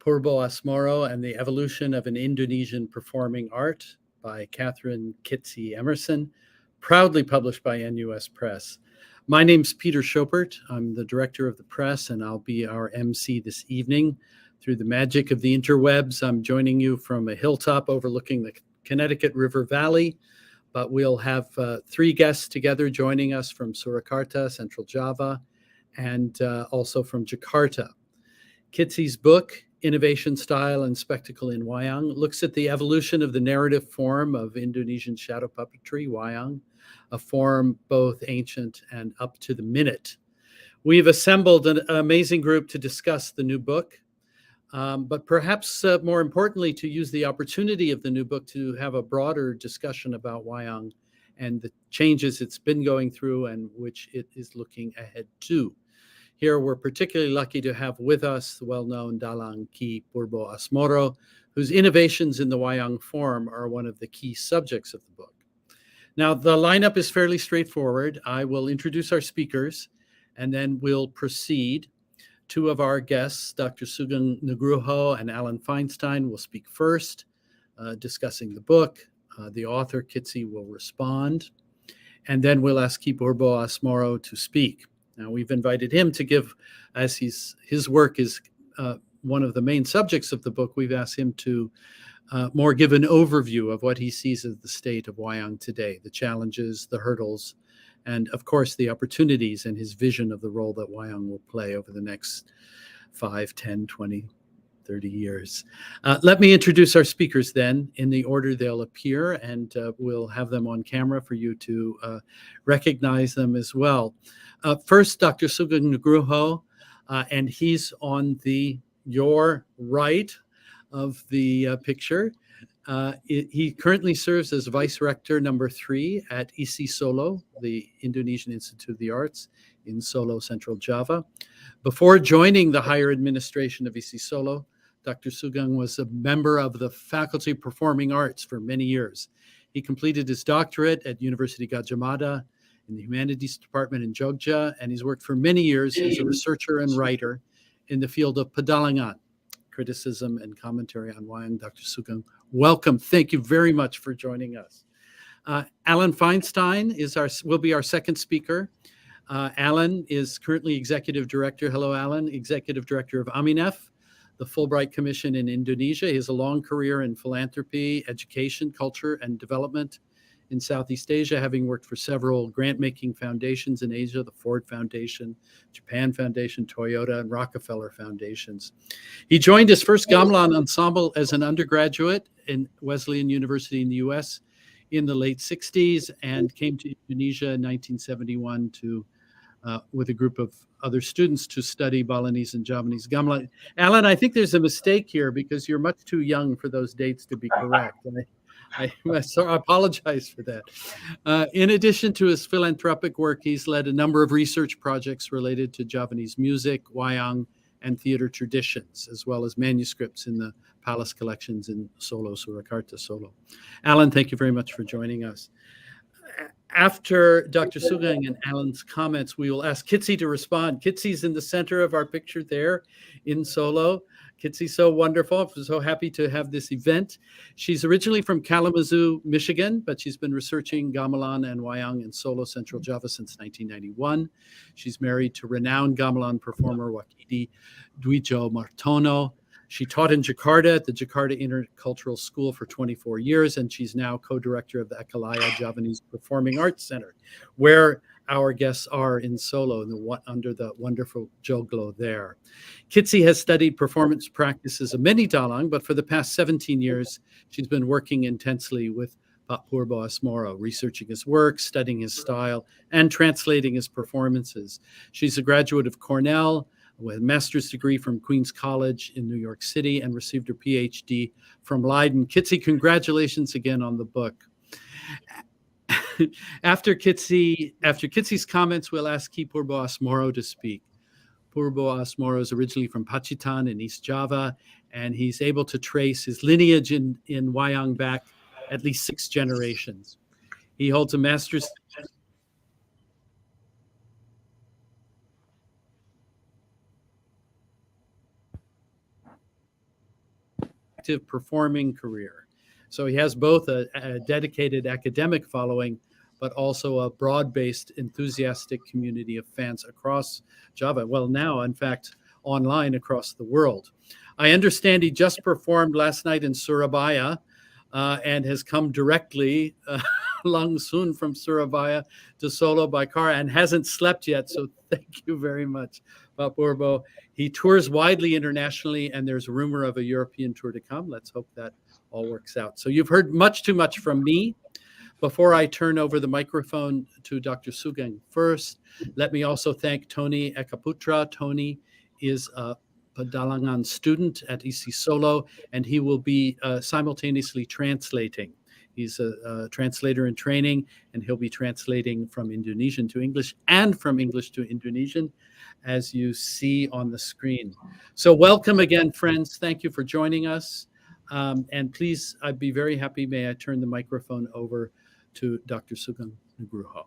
Purbo Asmoro and the Evolution of an Indonesian Performing Art by Kathryn, Kitsie, Emerson, proudly published by NUS Press. My name's Peter Schoppert. I'm the director of the press, and I'll be our MC this evening. Through the magic of the interwebs, I'm joining you from a hilltop overlooking the Connecticut River Valley, but we'll have three guests together joining us from Surakarta, Central Java, and also from Jakarta. Kitsie's book, Innovation, Style, and Spectacle in Wayang, looks at the evolution of the narrative form of Indonesian shadow puppetry, Wayang, a form both ancient and up to the minute. We've assembled an amazing group to discuss the new book, but perhaps more importantly, to use the opportunity of the new book to have a broader discussion about Wayang and the changes it's been going through and which it is looking ahead to. Here, we're particularly lucky to have with us the well-known dhalang Ki Purbo Asmoro, whose innovations in the Wayang form are one of the key subjects of the book. Now, the lineup is fairly straightforward. I will introduce our speakers, and then we'll proceed. Two of our guests, Dr. Sugeng Nugroho and Alan Feinstein, will speak first, discussing the book. The author, Kitsie, will respond, and then we'll ask Ki Purbo Asmoro to speak. Now, we've invited him to give, as his work is one of the main subjects of the book, we've asked him to more give an overview of what he sees as the state of Wayang today, the challenges, the hurdles, and of course, the opportunities and his vision of the role that Wayang will play over the next 5, 10, 20, 30 years. Let me introduce our speakers then in the order they'll appear, and we'll have them on camera for you to recognize them as well. First, Dr. Sugeng Nugroho, and he's on your right of the picture. He currently serves as Vice Rector number 3 at ISI Solo, the Indonesian Institute of the Arts in Solo, Central Java. Before joining the higher administration of ISI Solo, Dr. Sugeng was a member of the Faculty of Performing Arts for many years. He completed his doctorate at University Gadjah Mada in the Humanities Department in Jogja, and he's worked for many years as a researcher and writer in the field of pedalangan, criticism and commentary on Wayang. Dr. Sugeng, welcome. Thank you very much for joining us. Alan Feinstein will be our second speaker. Alan is currently Executive Director, hello Alan, Executive Director of AMINEF, the Fulbright Commission in Indonesia. He has a long career in philanthropy, education, culture, and development in Southeast Asia, having worked for several grant-making foundations in Asia, the Ford Foundation, Japan Foundation, Toyota, and Rockefeller Foundations. He joined his first gamelan ensemble as an undergraduate in Wesleyan University in the US in the late 60s and came to Indonesia in 1971 with a group of other students to study Balinese and Javanese gamelan. Alan, I think there's a mistake here because you're much too young for those dates to be correct. And I apologize for that. In addition to his philanthropic work, he's led a number of research projects related to Javanese music, Wayang, and theater traditions, as well as manuscripts in the Palace collections in Solo, Surakarta, Solo. Alan, thank you very much for joining us. After Dr. Sugeng and Alan's comments, we will ask Kitsie to respond. Kitsie's in the center of our picture there in Solo. Kitsie's so wonderful. I'm so happy to have this event. She's originally from Kalamazoo, Michigan, but she's been researching gamelan and Wayang in Solo, Central Java since 1991. She's married to renowned gamelan performer Wakidi Dwijo Martono. She taught in Jakarta at the Jakarta Intercultural School for 24 years, and she's now co-director of the Ekalaya Javanese Performing Arts Center, where our guests are in Solo, under the wonderful joglo there. Kitsie has studied performance practices of many dhalang, but for the past 17 years, she's been working intensely with Ki Purbo Asmoro, researching his work, studying his style, and translating his performances. She's a graduate of Cornell, with a master's degree from Queens College in New York City, and received her PhD from Leiden. Kitsie, congratulations again on the book. After Kitsie's comments, we'll ask Ki Purbo Asmoro to speak. Purbo Asmoro is originally from Pacitan in East Java, and he's able to trace his lineage in Wayang back at least 6 generations. He holds a master's. active performing career. So he has both a dedicated academic following, but also a broad-based, enthusiastic community of fans across Java. Well, now, in fact, online across the world. I understand he just performed last night in Surabaya and has come directly langsung from Surabaya to Solo by car and hasn't slept yet. So thank you very much, Ki Purbo. He tours widely internationally, and there's a rumor of a European tour to come. Let's hope that all works out. So you've heard much too much from me. Before I turn over the microphone to Dr. Sugeng first, let me also thank Tony Ekaputra. Tony is a Padalangan student at EC Solo, and he will be simultaneously translating. He's a translator in training, and he'll be translating from Indonesian to English and from English to Indonesian, as you see on the screen. So welcome again, friends. Thank you for joining us. And please, I'd be very happy, may I turn the microphone over to Dr. Sugeng Nugroho.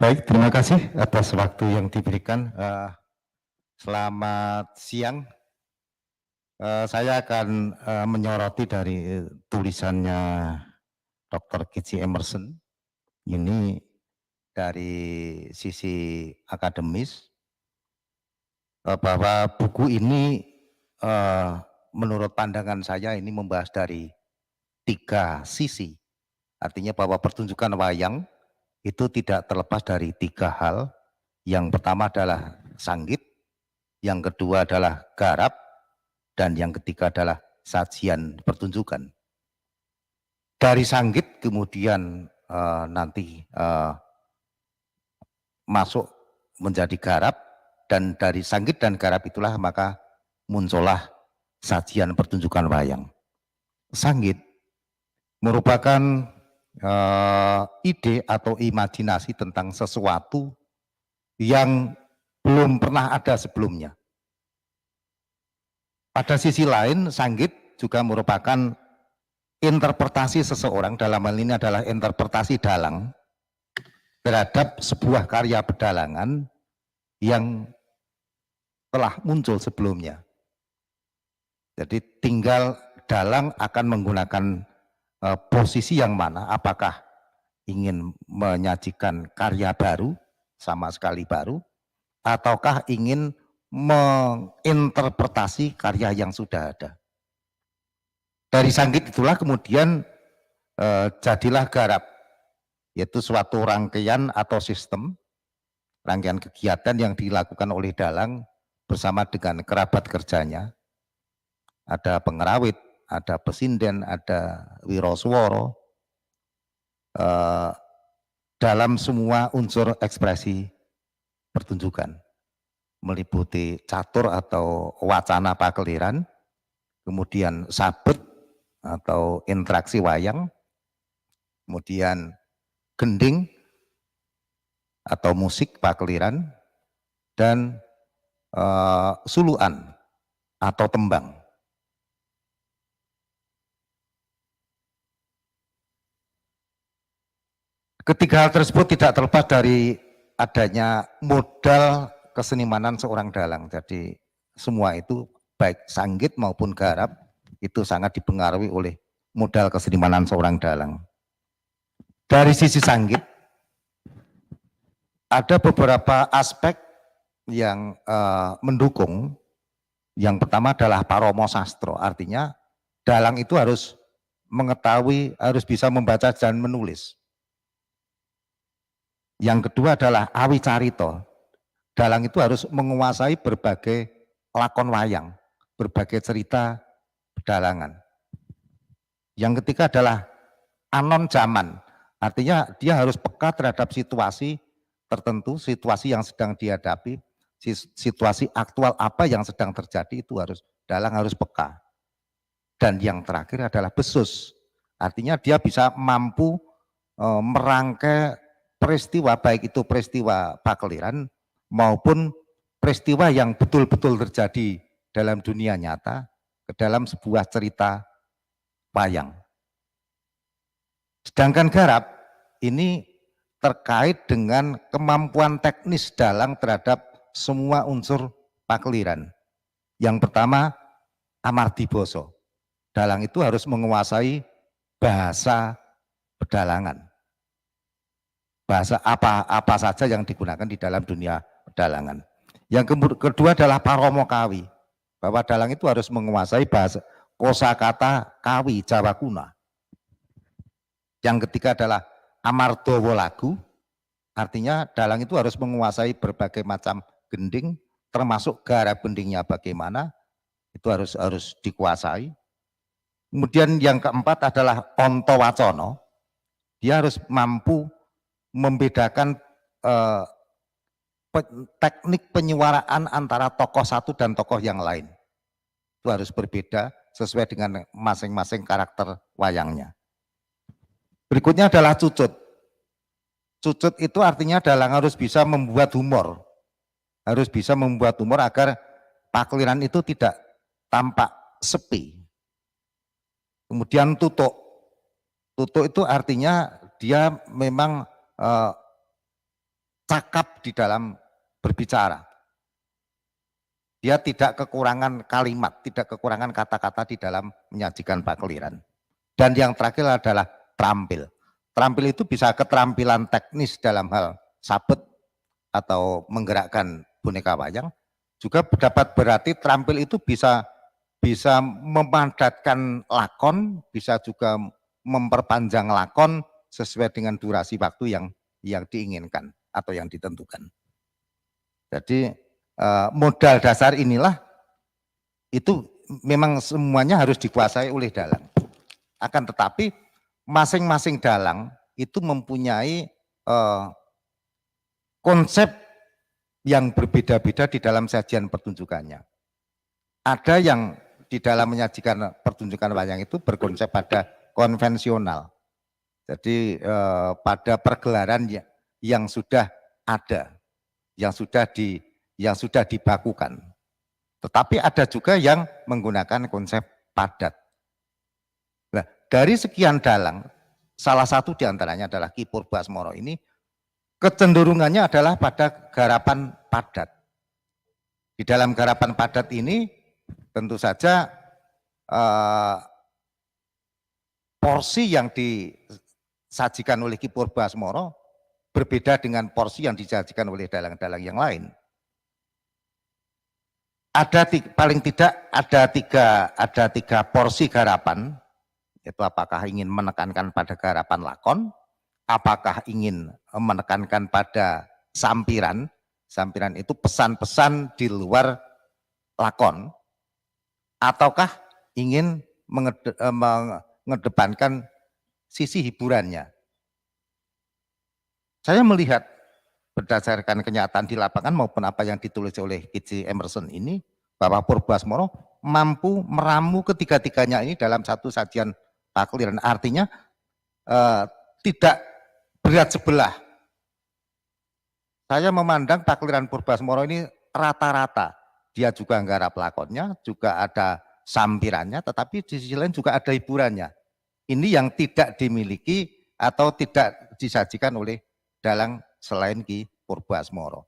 Baik, terima kasih atas waktu yang diberikan. Selamat siang. Saya akan menyoroti dari tulisannya Dr. Kitsie Emerson. Ini dari sisi akademis, bahwa buku ini menurut pandangan saya ini membahas dari 3 sisi. Artinya bahwa pertunjukan wayang itu tidak terlepas dari 3 hal. Yang pertama adalah sanggit, yang kedua adalah garap, dan yang ketiga adalah sajian pertunjukan. Dari sanggit kemudian nanti masuk menjadi garap, dan dari sanggit dan garap itulah maka muncullah sajian pertunjukan wayang. Sanggit merupakan ide atau imajinasi tentang sesuatu yang belum pernah ada sebelumnya. Pada sisi lain, sanggit juga merupakan interpretasi seseorang, dalam hal ini adalah interpretasi dhalang terhadap sebuah karya pedalangan yang telah muncul sebelumnya. Jadi tinggal dhalang akan menggunakan posisi yang mana, apakah ingin menyajikan karya baru, sama sekali baru, ataukah ingin menginterpretasi karya yang sudah ada. Dari sanggit itulah kemudian jadilah garap, yaitu suatu rangkaian atau sistem, rangkaian kegiatan yang dilakukan oleh dhalang bersama dengan kerabat kerjanya. Ada pengerawit, ada pesinden, ada wiroswara, dalam semua unsur ekspresi pertunjukan, meliputi catur atau wacana pakeliran, kemudian sabet atau interaksi wayang, kemudian gending atau musik pakeliran, dan suluan atau tembang. Ketiga hal tersebut tidak terlepas dari adanya modal kesenimanan seorang dhalang. Jadi semua itu baik sanggit maupun garap itu sangat dipengaruhi oleh modal kesenimanan seorang dhalang. Dari sisi sanggit ada beberapa aspek yang mendukung. Yang pertama adalah paromo sastro, artinya dhalang itu harus mengetahui, harus bisa membaca dan menulis. Yang kedua adalah awicarito. Dhalang itu harus menguasai berbagai lakon wayang, berbagai cerita pedalangan. Yang ketiga adalah anon zaman. Artinya dia harus peka terhadap situasi tertentu, situasi yang sedang dihadapi, situasi aktual apa yang sedang terjadi, itu dhalang harus peka. Dan yang terakhir adalah besus. Artinya dia bisa mampu merangkai peristiwa, baik itu peristiwa pakeliran maupun peristiwa yang betul-betul terjadi dalam dunia nyata ke dalam sebuah cerita wayang. Sedangkan garap ini terkait dengan kemampuan teknis dalang terhadap semua unsur pakliran. Yang pertama, amartiboso. Dalang itu harus menguasai bahasa pedalangan. Bahasa apa saja yang digunakan di dalam dunia pedalangan. Yang kedua adalah paromo kawi. Bahwa dalang itu harus menguasai bahasa kosakata kawi Jawa kuna. Yang ketiga adalah amardowo lagu. Artinya dalang itu harus menguasai berbagai macam gending, termasuk garap gendingnya bagaimana, itu harus dikuasai. Kemudian yang keempat adalah onto wacono. Dia harus mampu membedakan teknik penyuaraan antara tokoh satu dan tokoh yang lain. Itu harus berbeda sesuai dengan masing-masing karakter wayangnya. Berikutnya adalah cucut. Cucut itu artinya dalang harus bisa membuat humor. Harus bisa membuat humor agar pakliran itu tidak tampak sepi. Kemudian tutuk. Tutuk itu artinya dia memang cakap di dalam berbicara. Dia tidak kekurangan kalimat, tidak kekurangan kata-kata di dalam menyajikan pakliran. Dan yang terakhir adalah terampil. Terampil itu bisa keterampilan teknis dalam hal sabet atau menggerakkan boneka wayang. Juga dapat berarti terampil itu bisa memadatkan lakon, bisa juga memperpanjang lakon sesuai dengan durasi waktu yang diinginkan atau yang ditentukan. Jadi modal dasar inilah itu memang semuanya harus dikuasai oleh dalang. Akan tetapi masing-masing dalang itu mempunyai konsep yang berbeda-beda di dalam sajian pertunjukannya. Ada yang di dalam menyajikan pertunjukan wayang itu berkonsep pada konvensional. Jadi pada pergelaran yang sudah ada, yang sudah dibakukan. Tetapi ada juga yang menggunakan konsep padat. Nah, dari sekian dalang, salah satu diantaranya adalah Ki Purbo Asmoro ini, kecenderungannya adalah pada garapan padat. Di dalam garapan padat ini tentu saja porsi yang disajikan oleh Ki Purbo Asmoro berbeda dengan porsi yang disajikan oleh dalang-dalang yang lain. Paling tidak ada tiga porsi garapan, yaitu apakah ingin menekankan pada garapan lakon, apakah ingin menekankan pada sampiran, sampiran itu pesan-pesan di luar lakon, ataukah ingin mengedepankan sisi hiburannya. Saya melihat berdasarkan kenyataan di lapangan maupun apa yang ditulis oleh Kitsie Emerson ini, bahwa Purbo Asmoro mampu meramu ketiga-tiganya ini dalam satu sajian pakliran. Artinya tidak berat sebelah. Saya memandang pakliran Purbo Asmoro ini rata-rata. Dia juga nggarap lakonnya, juga ada sampirannya, tetapi di sisi lain juga ada hiburannya. Ini yang tidak dimiliki atau tidak disajikan oleh dalang selain Ki Purbo Asmoro.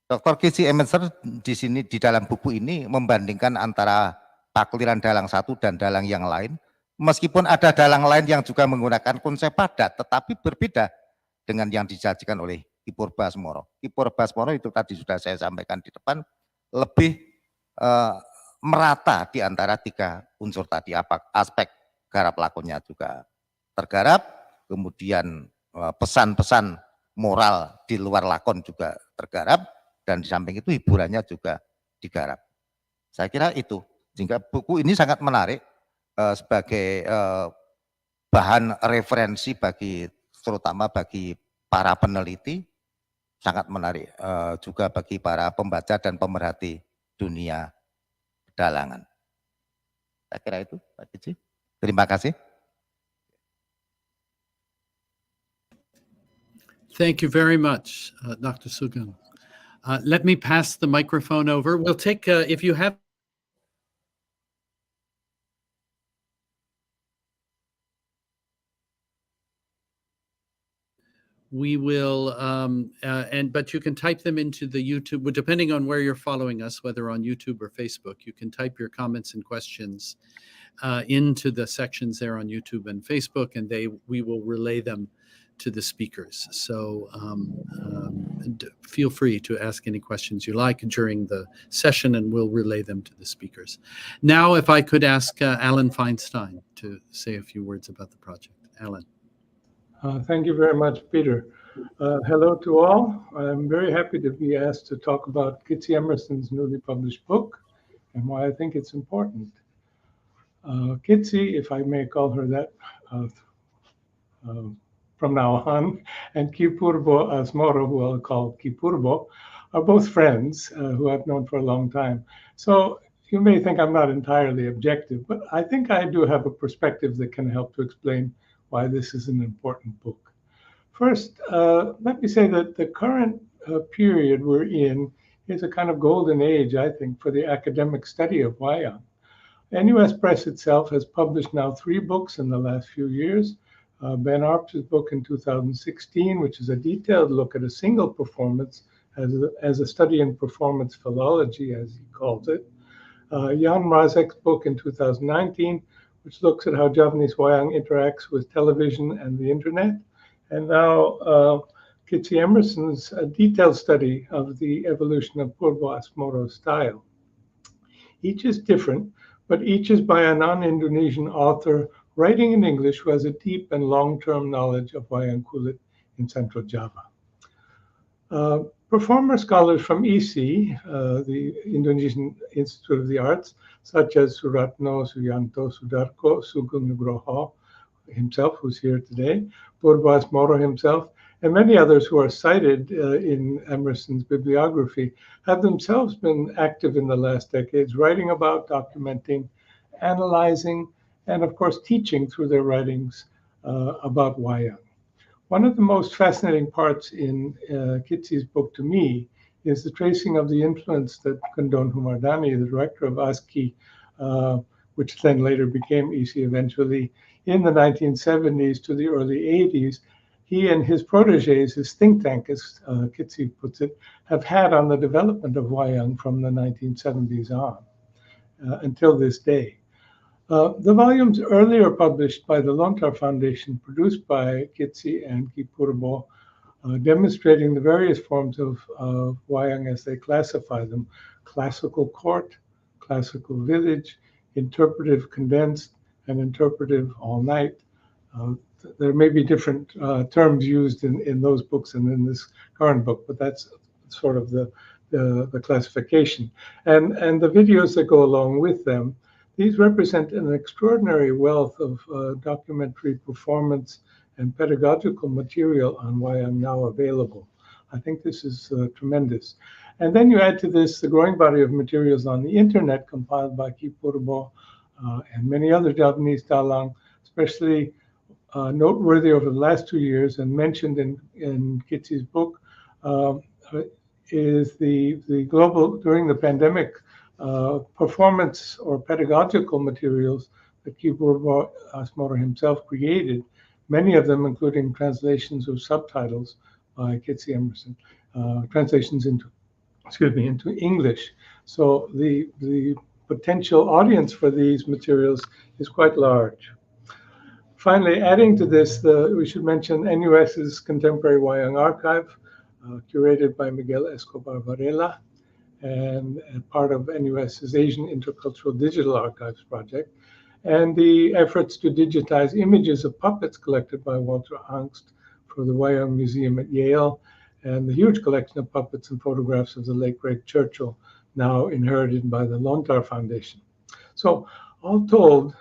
Dr. Kitsie Emerson di sini di dalam buku ini membandingkan antara pakliran dalang satu dan dalang yang lain. Meskipun ada dalang lain yang juga menggunakan konsep padat, tetapi berbeda dengan yang disajikan oleh Ki Purbo Asmoro. Ki Purbo Asmoro itu tadi sudah saya sampaikan di depan, lebih merata di antara tiga unsur tadi. Aspek garap lakonnya juga tergarap, kemudian pesan-pesan moral di luar lakon juga tergarap, dan di samping itu hiburannya juga digarap. Saya kira itu, sehingga buku ini sangat menarik sebagai bahan referensi terutama bagi para peneliti, sangat menarik juga bagi para pembaca dan pemerhati dunia pedalangan. Saya kira itu, Pak Kitsie. Terima kasih. Thank you very much, Dr. Sugeng. Let me pass the microphone over. We'll take, if you have we will, but you can type them into the YouTube, depending on where you're following us, whether on YouTube or Facebook, you can type your comments and questions into the sections there on YouTube and Facebook, and we will relay them to the speakers. So feel free to ask any questions you like during the session, and we'll relay them to the speakers. Now, if I could ask Alan Feinstein to say a few words about the project. Alan. Thank you very much, Peter. Hello to all. I'm very happy to be asked to talk about Kitsie Emerson's newly published book and why I think it's important. Kitsie, if I may call her that from now on, and Ki Purbo Asmoro, who I'll call Ki Purbo, are both friends who I've known for a long time. So you may think I'm not entirely objective, but I think I do have a perspective that can help to explain why this is an important book. First, let me say that the current period we're in is a kind of golden age, I think, for the academic study of Wayang. NUS Press itself has published now 3 books in the last few years. Ben Arp's book in 2016, which is a detailed look at a single performance as a study in performance philology, as he calls it. Jan Mrazek's book in 2019, which looks at how Javanese Wayang interacts with television and the internet. And now Kitsie Emerson's detailed study of the evolution of Purbo Asmoro style. Each is different, but each is by a non-Indonesian author writing in English who has a deep and long-term knowledge of Wayang Kulit in Central Java. Performer scholars from ISI, the Indonesian Institute of the Arts, such as Suratno, Suyanto, Sudarko, Sugeng Nugroho himself, who's here today, Purbo Asmoro himself, and many others who are cited in Emerson's bibliography, have themselves been active in the last decades, writing about, documenting, analyzing, and of course teaching through their writings about Wayang. One of the most fascinating parts in Kitsie's book to me is the tracing of the influence that Kundon Humardani, the director of ASCII, which then later became ISI eventually, in the 1970s to the early 80s, he and his proteges, his think tank, as Kitsie puts it, have had on the development of Wayang from the 1970s on until this day. The volumes earlier published by the Lontar Foundation, produced by Kitsie and Ki Purbo, demonstrating the various forms of Wayang as they classify them: classical court, classical village, interpretive condensed, and interpretive all night. There may be different terms used in those books and in this current book, but that's sort of the classification. And the videos that go along with them, these represent an extraordinary wealth of documentary performance and pedagogical material on Wayang now available. I think this is tremendous. And then you add to this the growing body of materials on the internet compiled by Ki Purbo and many other Javanese dhalang, especially noteworthy over the last 2 years and mentioned in Kitsie's book, is the global, during the pandemic, performance or pedagogical materials that Ki Purbo Asmoro himself created, many of them including translations of subtitles by Kitsie Emerson, translations into English. So the potential audience for these materials is quite large. Finally, adding to this, we should mention NUS's Contemporary Wayang Archive, curated by Miguel Escobar Varela, and part of NUS's Asian Intercultural Digital Archives project, and the efforts to digitize images of puppets collected by Walter Angst for the Wayang Museum at Yale, and the huge collection of puppets and photographs of the late great Churchill, now inherited by the Lontar Foundation. So all told,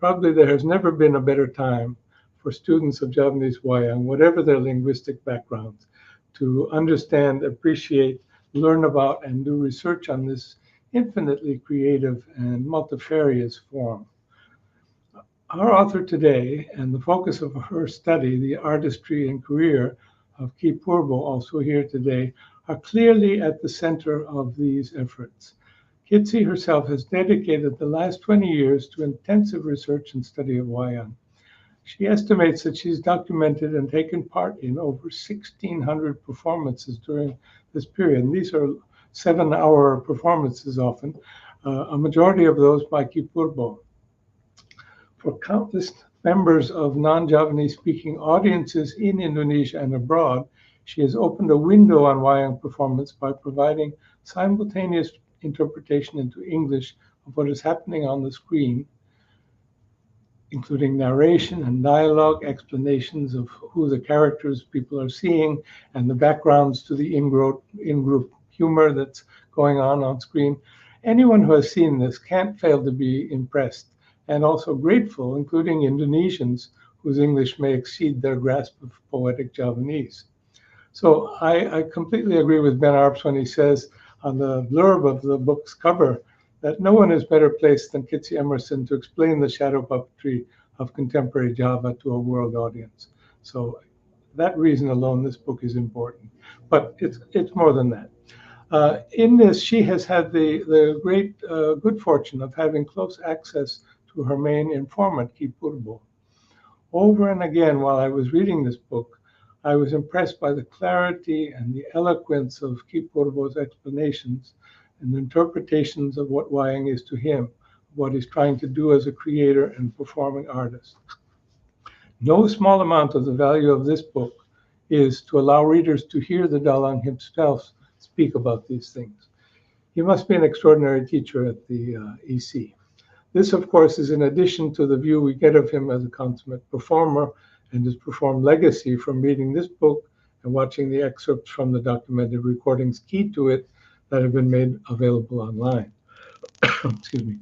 probably there has never been a better time for students of Javanese Wayang, whatever their linguistic backgrounds, to understand, appreciate, learn about, and do research on this infinitely creative and multifarious form. Our author today, and the focus of her study, the artistry and career of Ki Purbo, also here today, are clearly at the center of these efforts. Kitsie herself has dedicated the last 20 years to intensive research and study of Wayang. She estimates that she's documented and taken part in over 1,600 performances during this period. And these are 7-hour performances often, a majority of those by Ki Purbo. For countless members of non-Javanese speaking audiences in Indonesia and abroad, she has opened a window on Wayang performance by providing simultaneous interpretation into English of what is happening on the screen, including narration and dialogue, explanations of who the characters people are seeing, and the backgrounds to the in-group humor that's going on screen. Anyone who has seen this can't fail to be impressed and also grateful, including Indonesians whose English may exceed their grasp of poetic Javanese. So I completely agree with Ben Arps when he says on the blurb of the book's cover that no one is better placed than Kitsie Emerson to explain the shadow puppetry of contemporary Java to a world audience. So that reason alone, this book is important. But it's more than that. In this, she has had the great good fortune of having close access to her main informant, Ki Purbo. Over and again, while I was reading this book, I was impressed by the clarity and the eloquence of Ki Purbo's explanations and interpretations of what Wayang is to him, what he's trying to do as a creator and performing artist. No small amount of the value of this book is to allow readers to hear the dhalang himself speak about these things. He must be an extraordinary teacher at the EC. This, of course, is in addition to the view we get of him as a consummate performer and his performed legacy from reading this book and watching the excerpts from the documented recordings key to it that have been made available online. Excuse me.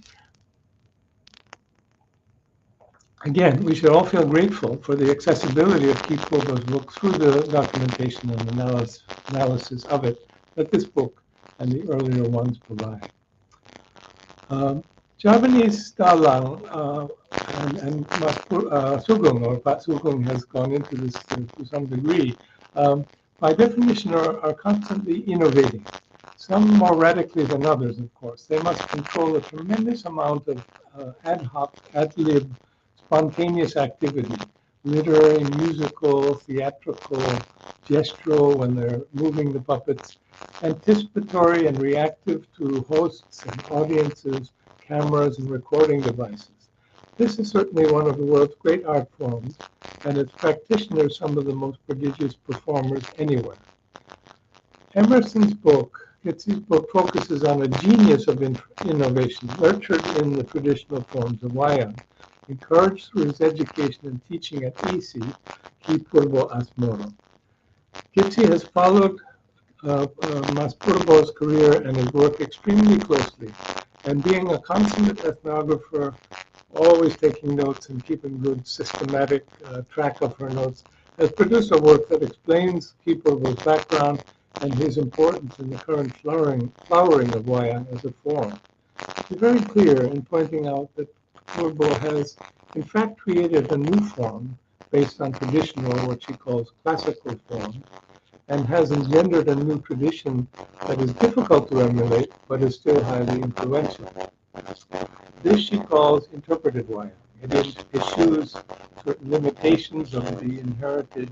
Again, we should all feel grateful for the accessibility of Ki Purbo's book through the documentation and analysis of it that this book and the earlier ones provide. Javanese dhalang and Sugeng, or Pat Sugeng, has gone into this to some degree, by definition are constantly innovating. Some more radically than others, of course. They must control a tremendous amount of ad hoc, ad-lib, spontaneous activity, literary, musical, theatrical, gestural when they're moving the puppets, anticipatory and reactive to hosts and audiences, cameras and recording devices. This is certainly one of the world's great art forms, and its practitioners some of the most prodigious performers anywhere. Emerson's book, Kitsie's book, focuses on a genius of innovation, nurtured in the traditional forms of Wayang, encouraged through his education and teaching at EC, Ki Purbo Asmoro. Kitsie has followed Mas Purbo's career and his work extremely closely, and being a consummate ethnographer, always taking notes and keeping good systematic track of her notes, has produced a work that explains Ki Purbo's background and his importance in the current flowering of Wayang as a form. She's very clear in pointing out that Purbo has in fact created a new form based on traditional, what she calls classical forms, and has engendered a new tradition that is difficult to emulate, but is still highly influential. This she calls interpreted Wayang. It eschews certain limitations of the inherited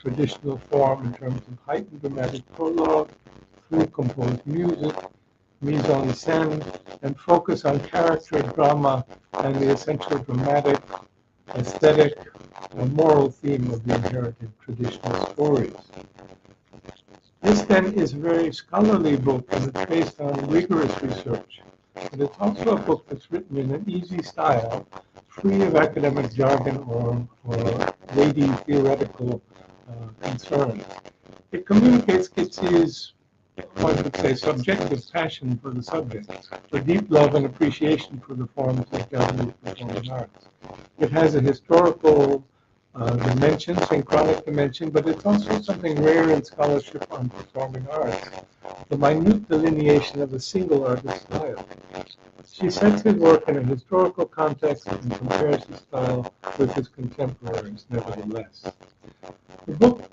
traditional form in terms of heightened dramatic prologue, fully composed music, mise en scène, and focus on character, drama, and the essential dramatic, aesthetic, and moral theme of the inherited traditional stories. This then is a very scholarly book, and it's based on rigorous research. But it's also a book that's written in an easy style, free of academic jargon or weighty theoretical concerns. It communicates Kitsie's, one could say, subjective passion for the subject, for deep love and appreciation for the forms of Javanese performing arts. It has a historical dimension, synchronic dimension, but it's also something rare in scholarship on performing arts, the minute delineation of a single artist's style. She sets his work in a historical context and compares his style with his contemporaries, nevertheless. The book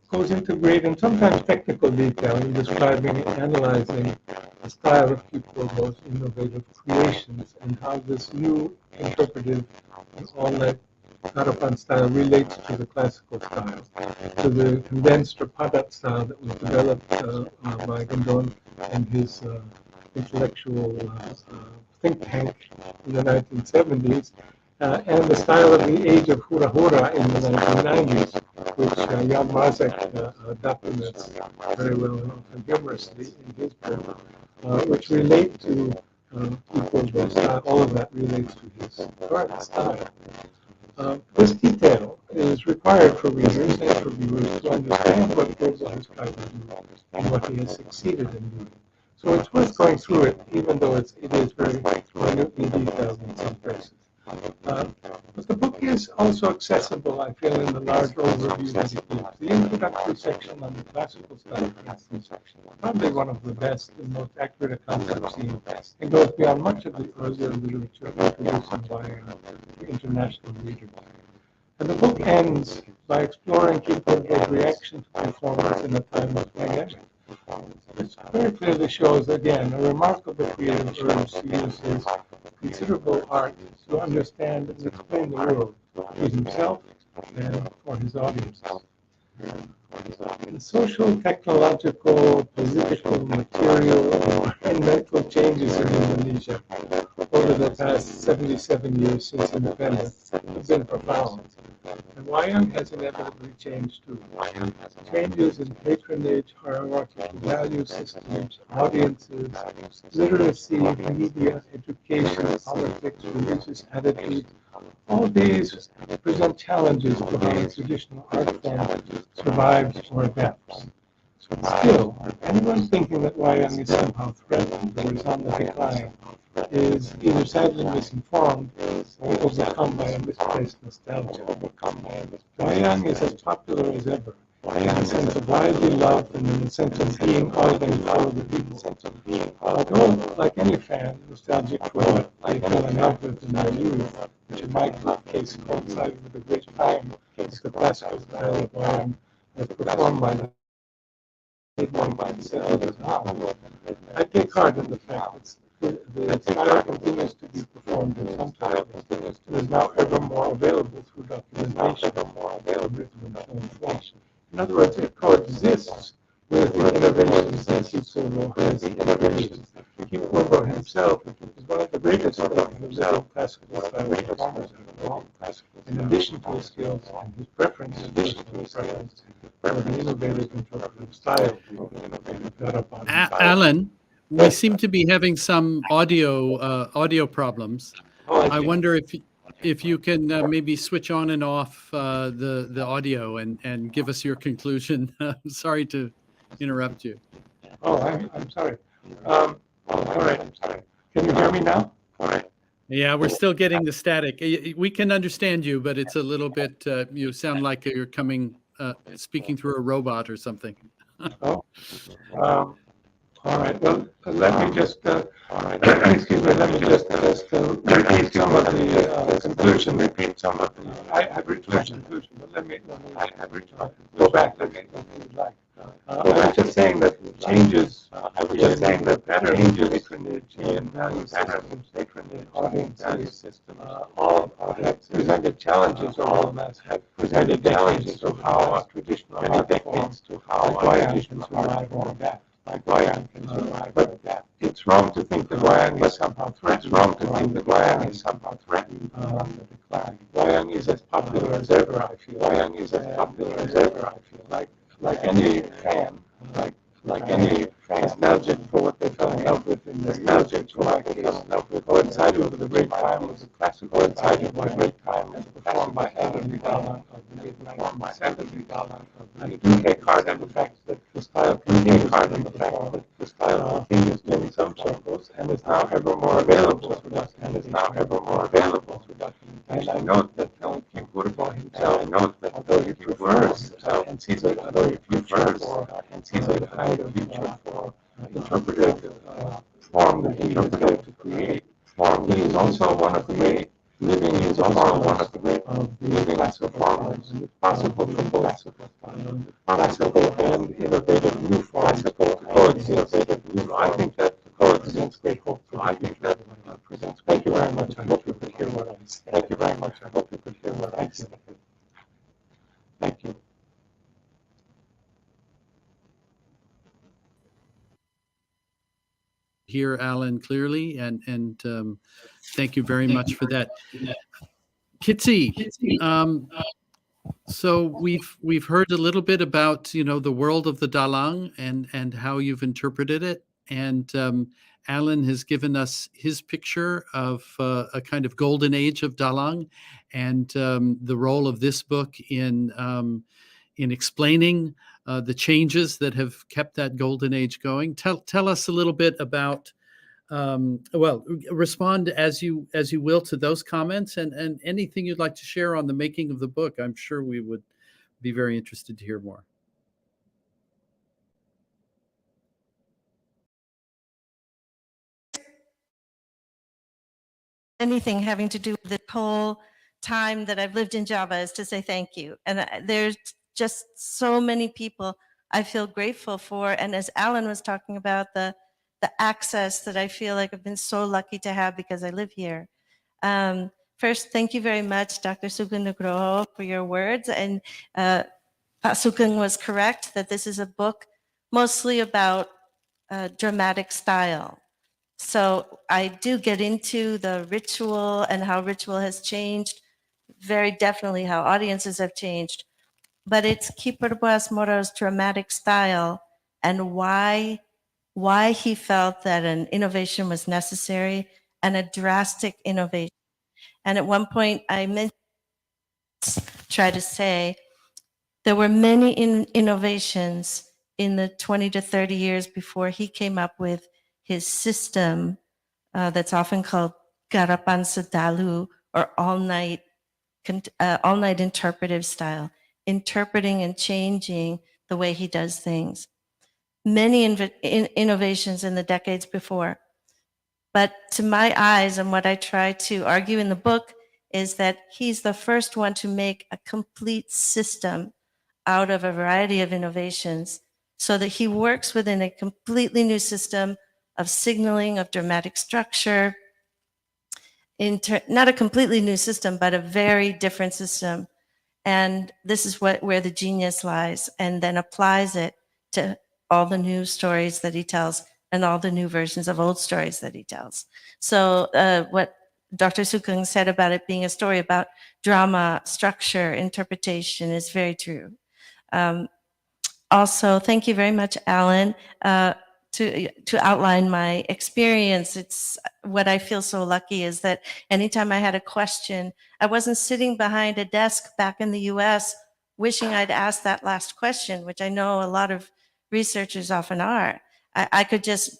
goes into great and sometimes technical detail in describing and analyzing the style of Ki Purbo's innovative creations and how this new interpretive and Harapan style relates to the classical style, to the condensed or padat style that was developed by Gondon and his intellectual think tank in the 1970s, and the style of the age of hura hura in the 1990s, which Jan Marzek documents very well and often humorously in his book, which relate to Ki Purbo style. All of that relates to his current style. This detail is required for readers and for viewers to understand what Purbo has tried to do and what he has succeeded in doing. So it's worth going through it, even though it is very minutely detailed in some places. But the book is also accessible, I feel, in the large overview that it gives. The introductory section on the classical style, for instance, probably one of the best and most accurate accounts I've seen, and goes beyond much of the earlier literature introducing Wayang to international readers. And the book ends by exploring Ki Purbo's reaction to performance in a time of pandemic. This very clearly shows, again, a remarkable creative urge to use his considerable art to understand and explain the world to himself and for his audiences. The social, technological, political, material, and environmental changes in Indonesia over the past 77 years since independence have been profound. And Wayang has inevitably changed too. Changes in patronage, hierarchical value systems, audiences, literacy, media, education, politics, religious attitudes, all these present challenges to how a traditional art form survives or adapts. Still, anyone thinking that Wayang is somehow threatened or is on the decline is either sadly misinformed or overcome by a misplaced nostalgia. Wayang is as popular as ever, in the sense of widely loved and in the sense of being of and for the people. Although, like any fan, nostalgic for what they fell in love with in their youth, which in my case coincided with a great time as the classical style of Wayang as performed by the I take heart in the fact that the style continues to be performed in some titles and is now ever more available through documentation and written information. In other words, it coexists with the innovations that Ki Purbo has innovations. Ki Purbo himself is one of the greatest classical style performers of all. In addition to his skills and his preference, for the innovative interpretive style. Alan, we seem to be having some audio problems. I wonder if you can maybe switch on and off the audio and give us your conclusion. I'm sorry to interrupt you. Oh, I'm sorry. All right. Can you hear me now? All right. Yeah, we're still getting the static. We can understand you, but it's a little bit, you sound like you're speaking through a robot or something. Oh, all right. Well, let me just, excuse me, let me just repeat some of the conclusion. I have reached my conclusion, but let me go back if you'd like. I was just saying that changes, patterns, patronage, and value systems, audience value systems, all have presented challenges, all of us have presented challenges to how a traditional art form, like Wayang can survive or adapt. But it's wrong to think that Wayang is somehow threatened. On the decline. Wayang is as popular as ever, I feel. Like any fan, nostalgic for what they fell in love with in their youth, coincided with the great time of the classical, coincided with the great time as performed by dhalang of the mid-1970s. I do take heart in the fact that the style continues in some circles and is now ever more available through documentation. And I note that Ki Purbo himself, although he prefers and sees it, a kind of future for interpretive form that he has got to create. He is also one of the great living classical performers, and it's possible for both classical and innovative new forms to coexist. I think that coexistence great hope for presents. Thank you very much. I hope you could hear what I said. Thank you very much. I hope you could hear what I said. Thank you. Hear Alan clearly, and thank you very much for that. Kitsie, so we've heard a little bit about the world of the dhalang and how you've interpreted it, and Alan has given us his picture of a kind of golden age of dhalang, and the role of this book in explaining the changes that have kept that golden age going. Tell us a little bit about. Well, respond as you will to those comments, and anything you'd like to share on the making of the book. I'm sure we would be very interested to hear more. Anything having to do with the whole time that I've lived in Java is to say thank you. And there's just so many people I feel grateful for. And as Alan was talking about, the access that I feel like I've been so lucky to have because I live here. First, thank you very much, Dr. Sugeng Nugroho, for your words. And Pak Sugeng was correct that this is a book mostly about dramatic style. So I do get into the ritual and how ritual has changed, very definitely how audiences have changed. But it's Ki Purbo Asmoro's dramatic style and why he felt that an innovation was necessary and a drastic innovation. And at one point I mentioned, try to say, there were many innovations in the 20 to 30 years before he came up with his system that's often called garapan sedalu, or all-night interpretive style, interpreting and changing the way he does things. Many innovations in the decades before. But to my eyes, and what I try to argue in the book, is that he's the first one to make a complete system out of a variety of innovations, so that he works within a completely new system of signaling, of dramatic structure, not a completely new system, but a very different system. And this is where the genius lies, and then applies it to all the new stories that he tells and all the new versions of old stories that he tells. So what Dr. Sugeng said about it being a story about drama, structure, interpretation is very true. Also, thank you very much, Alan, to outline my experience. It's what I feel so lucky is that anytime I had a question, I wasn't sitting behind a desk back in the US wishing I'd asked that last question, which I know a lot of researchers often are. I could just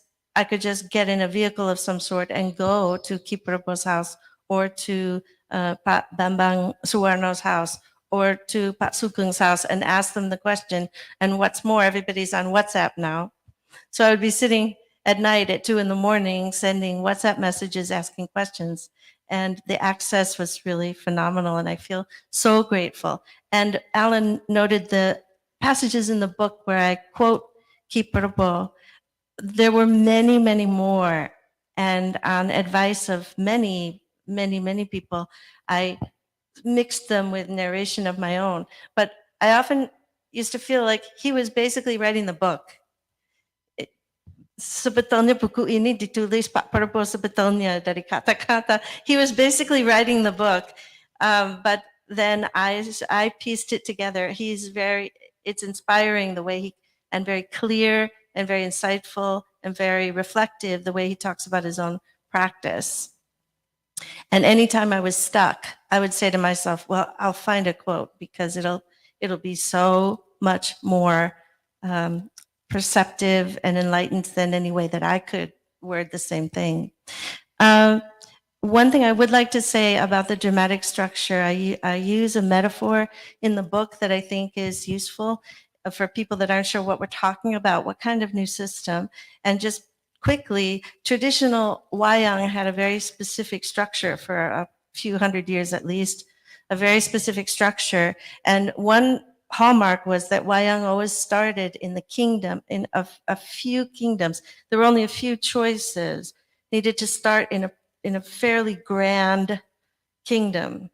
get in a vehicle of some sort and go to Ki Purbo's house, or to Pak Bambang Suwarno's house, or to Pak Sugeng's house and ask them the question. And what's more, everybody's on WhatsApp now. So I would be sitting at night at 2 a.m. sending WhatsApp messages, asking questions. And the access was really phenomenal, and I feel so grateful. And Alan noted the passages in the book where I quote Ki Purbo. There were many, many more. And on advice of many, many, many people, I mixed them with narration of my own. But I often used to feel like he was basically writing the book. Sebetulnya buku ini ditulis Pak Purbo sebetulnya dari kata-kata. He was basically writing the book, but then I pieced it together. It's inspiring the way and very clear and very insightful and very reflective the way he talks about his own practice. And anytime I was stuck, I would say to myself, well, I'll find a quote, because it'll be so much more perceptive and enlightened than any way that I could word the same thing. One thing I would like to say about the dramatic structure, I use a metaphor in the book that I think is useful for people that aren't sure what we're talking about, what kind of new system. And just quickly, traditional Wayang had a very specific structure for a few hundred years at least, a very specific structure. And one hallmark was that Wayang always started in the kingdom, in a few kingdoms. There were only a few choices. Needed to start in a in a fairly grand kingdom.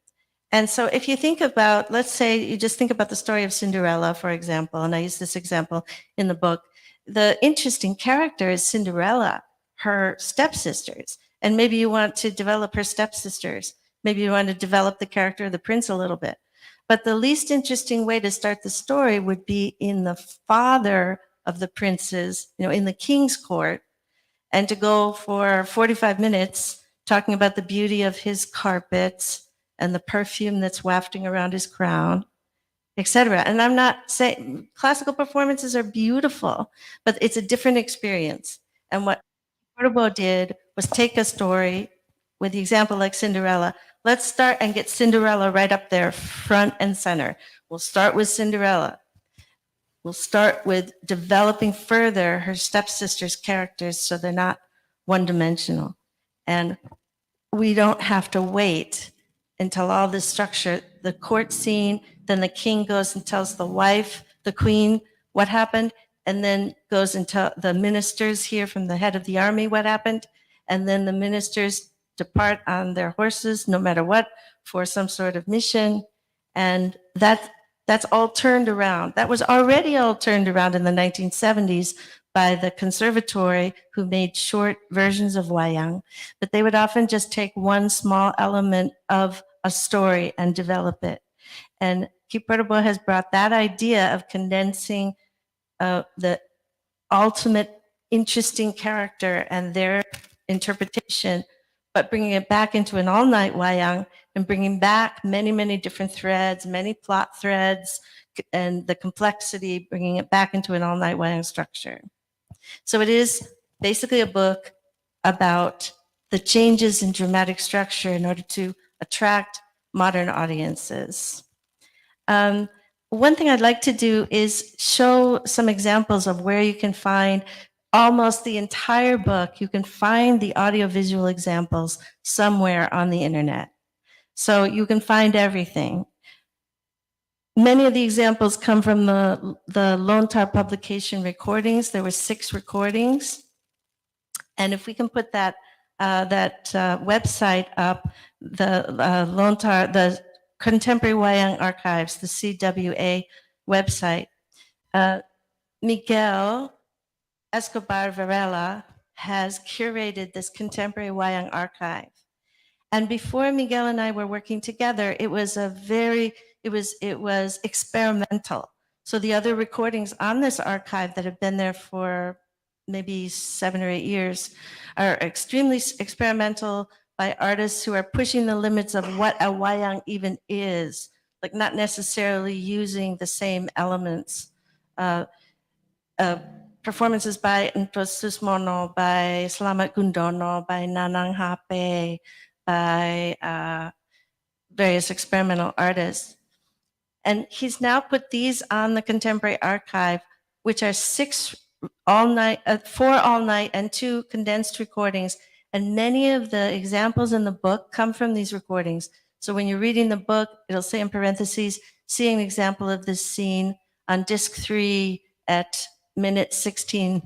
And so if you think about, let's say you just think about the story of Cinderella, for example, and I use this example in the book, the interesting character is Cinderella, her stepsisters. And maybe you want to develop her stepsisters. Maybe you want to develop the character of the prince a little bit. But the least interesting way to start the story would be in the father of the princes, in the king's court, and to go for 45 minutes talking about the beauty of his carpets and the perfume that's wafting around his crown, etc. And I'm not saying classical performances are beautiful, but it's a different experience. And what Purbo did was take a story with the example like Cinderella. Let's start and get Cinderella right up there, front and center. We'll start with Cinderella. We'll start with developing further her stepsisters' characters so they're not one-dimensional. And we don't have to wait until all this structure, the court scene, then the king goes and tells the wife, the queen, what happened, and then goes and tell the ministers hear from the head of the army what happened, and then the ministers depart on their horses, no matter what, for some sort of mission. And that's all turned around. That was already all turned around in the 1970s by the conservatory, who made short versions of Wayang, but they would often just take one small element of a story and develop it. And Ki Purbo has brought that idea of condensing the ultimate interesting character and their interpretation, but bringing it back into an all-night Wayang and bringing back many, many different threads, many plot threads, and the complexity, bringing it back into an all-night Wayang structure. So it is basically a book about the changes in dramatic structure in order to attract modern audiences. One thing I'd like to do is show some examples of where you can find almost the entire book. You can find the audiovisual examples somewhere on the internet. So you can find everything. Many of the examples come from the Lontar publication recordings. There were 6 recordings. And if we can put that website up, the Lontar, the Contemporary Wayang Archives, the CWA website, Miguel Escobar Varela has curated this Contemporary Wayang Archive. And before Miguel and I were working together, it was experimental. So the other recordings on this archive that have been there for maybe 7 or 8 years are extremely experimental, by artists who are pushing the limits of what a Wayang even is, like not necessarily using the same elements. Performances by Ntos Susmono, by Slamet Gundono, by Nanang Hape, by various experimental artists. And he's now put these on the Contemporary Archive, which are 4 all-night and 2 condensed recordings. And many of the examples in the book come from these recordings. So when you're reading the book, it'll say in parentheses, see an example of this scene on disc 3 at minute 16.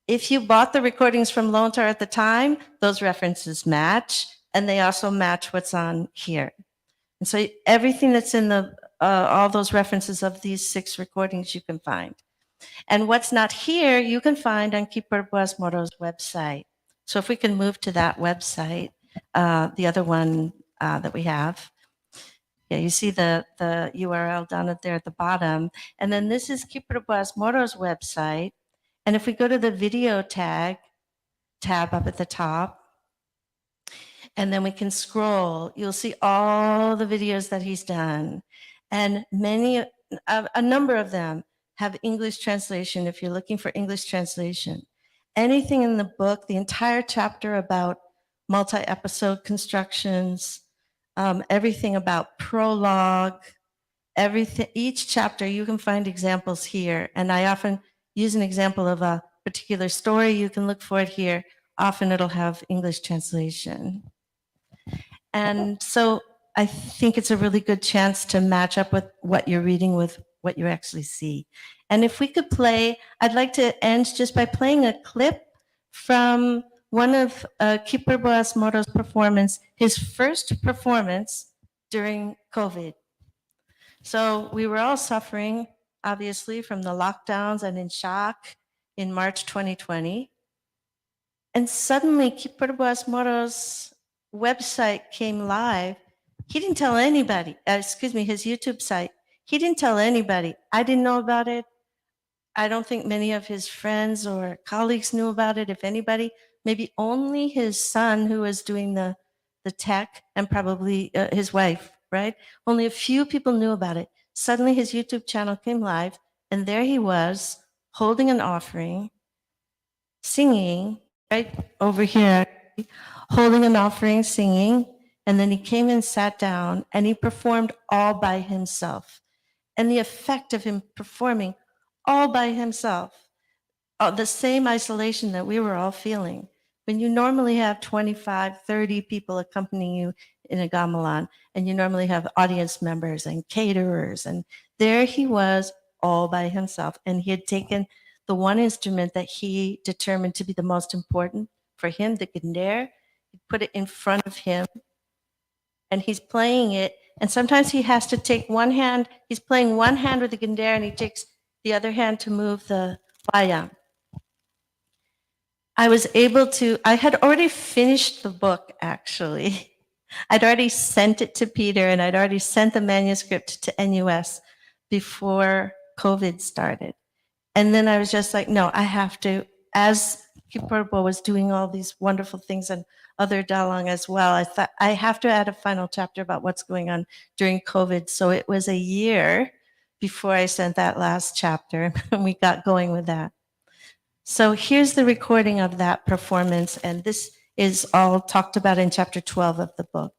If you bought the recordings from Lontar at the time, those references match, and they also match what's on here. And so everything that's in all those references of these 6 recordings you can find. And what's not here, you can find on Ki Purbo Asmoro's website. So if we can move to that website, the other one that we have. Yeah, you see the URL down there at the bottom. And then this is Ki Purbo Asmoro's website. And if we go to the video tab up at the top, and then we can scroll, you'll see all the videos that he's done. And a number of them have English translation if you're looking for English translation. Anything in the book, the entire chapter about multi-episode constructions, everything about prologue, everything, each chapter, you can find examples here. And I often use an example of a particular story. You can look for it here. Often it'll have English translation. And so I think it's a really good chance to match up with what you're reading with what you actually see. And if we could play, I'd like to end just by playing a clip from one of Ki Purbo Asmoro's performance, his first performance during COVID. So we were all suffering, obviously, from the lockdowns and in shock in March 2020. And suddenly, Ki Purbo Asmoro's website came live. He didn't tell anybody, his YouTube site. He didn't tell anybody. I didn't know about it. I don't think many of his friends or colleagues knew about it, if anybody. Maybe only his son, who was doing the tech, and probably his wife, right? Only a few people knew about it. Suddenly his YouTube channel came live, and there he was holding an offering, singing, right over here, holding an offering, singing, and then he came and sat down and he performed all by himself. And the effect of him performing all by himself, the same isolation that we were all feeling. When you normally have 25, 30 people accompanying you in a gamelan, and you normally have audience members and caterers, and there he was all by himself. And he had taken the one instrument that he determined to be the most important for him, the guitar, he put it in front of him, and he's playing it. And sometimes he has to take one hand, he's playing one hand with the guitar, and he takes the other hand to move the wayang. I had already finished the book, actually. I'd already sent it to Peter, and I'd already sent the manuscript to NUS before COVID started. And then I was just like, no, I have to, as Ki Purbo was doing all these wonderful things and other dhalang as well, I thought I have to add a final chapter about what's going on during COVID. So it was a year before I sent that last chapter, and we got going with that. So here's the recording of that performance, and this is all talked about in chapter 12 of the book.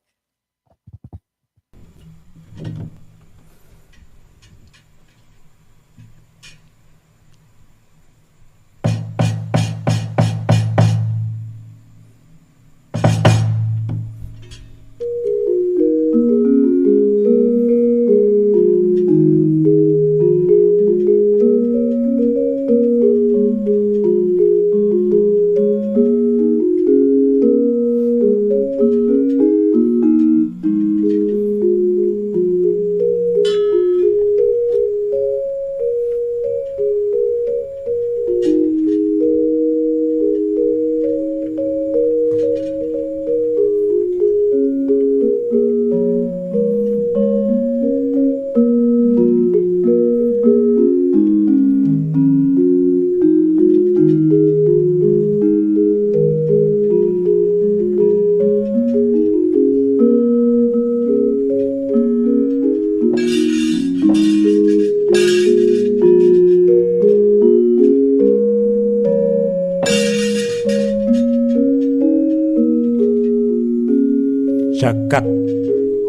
Jagat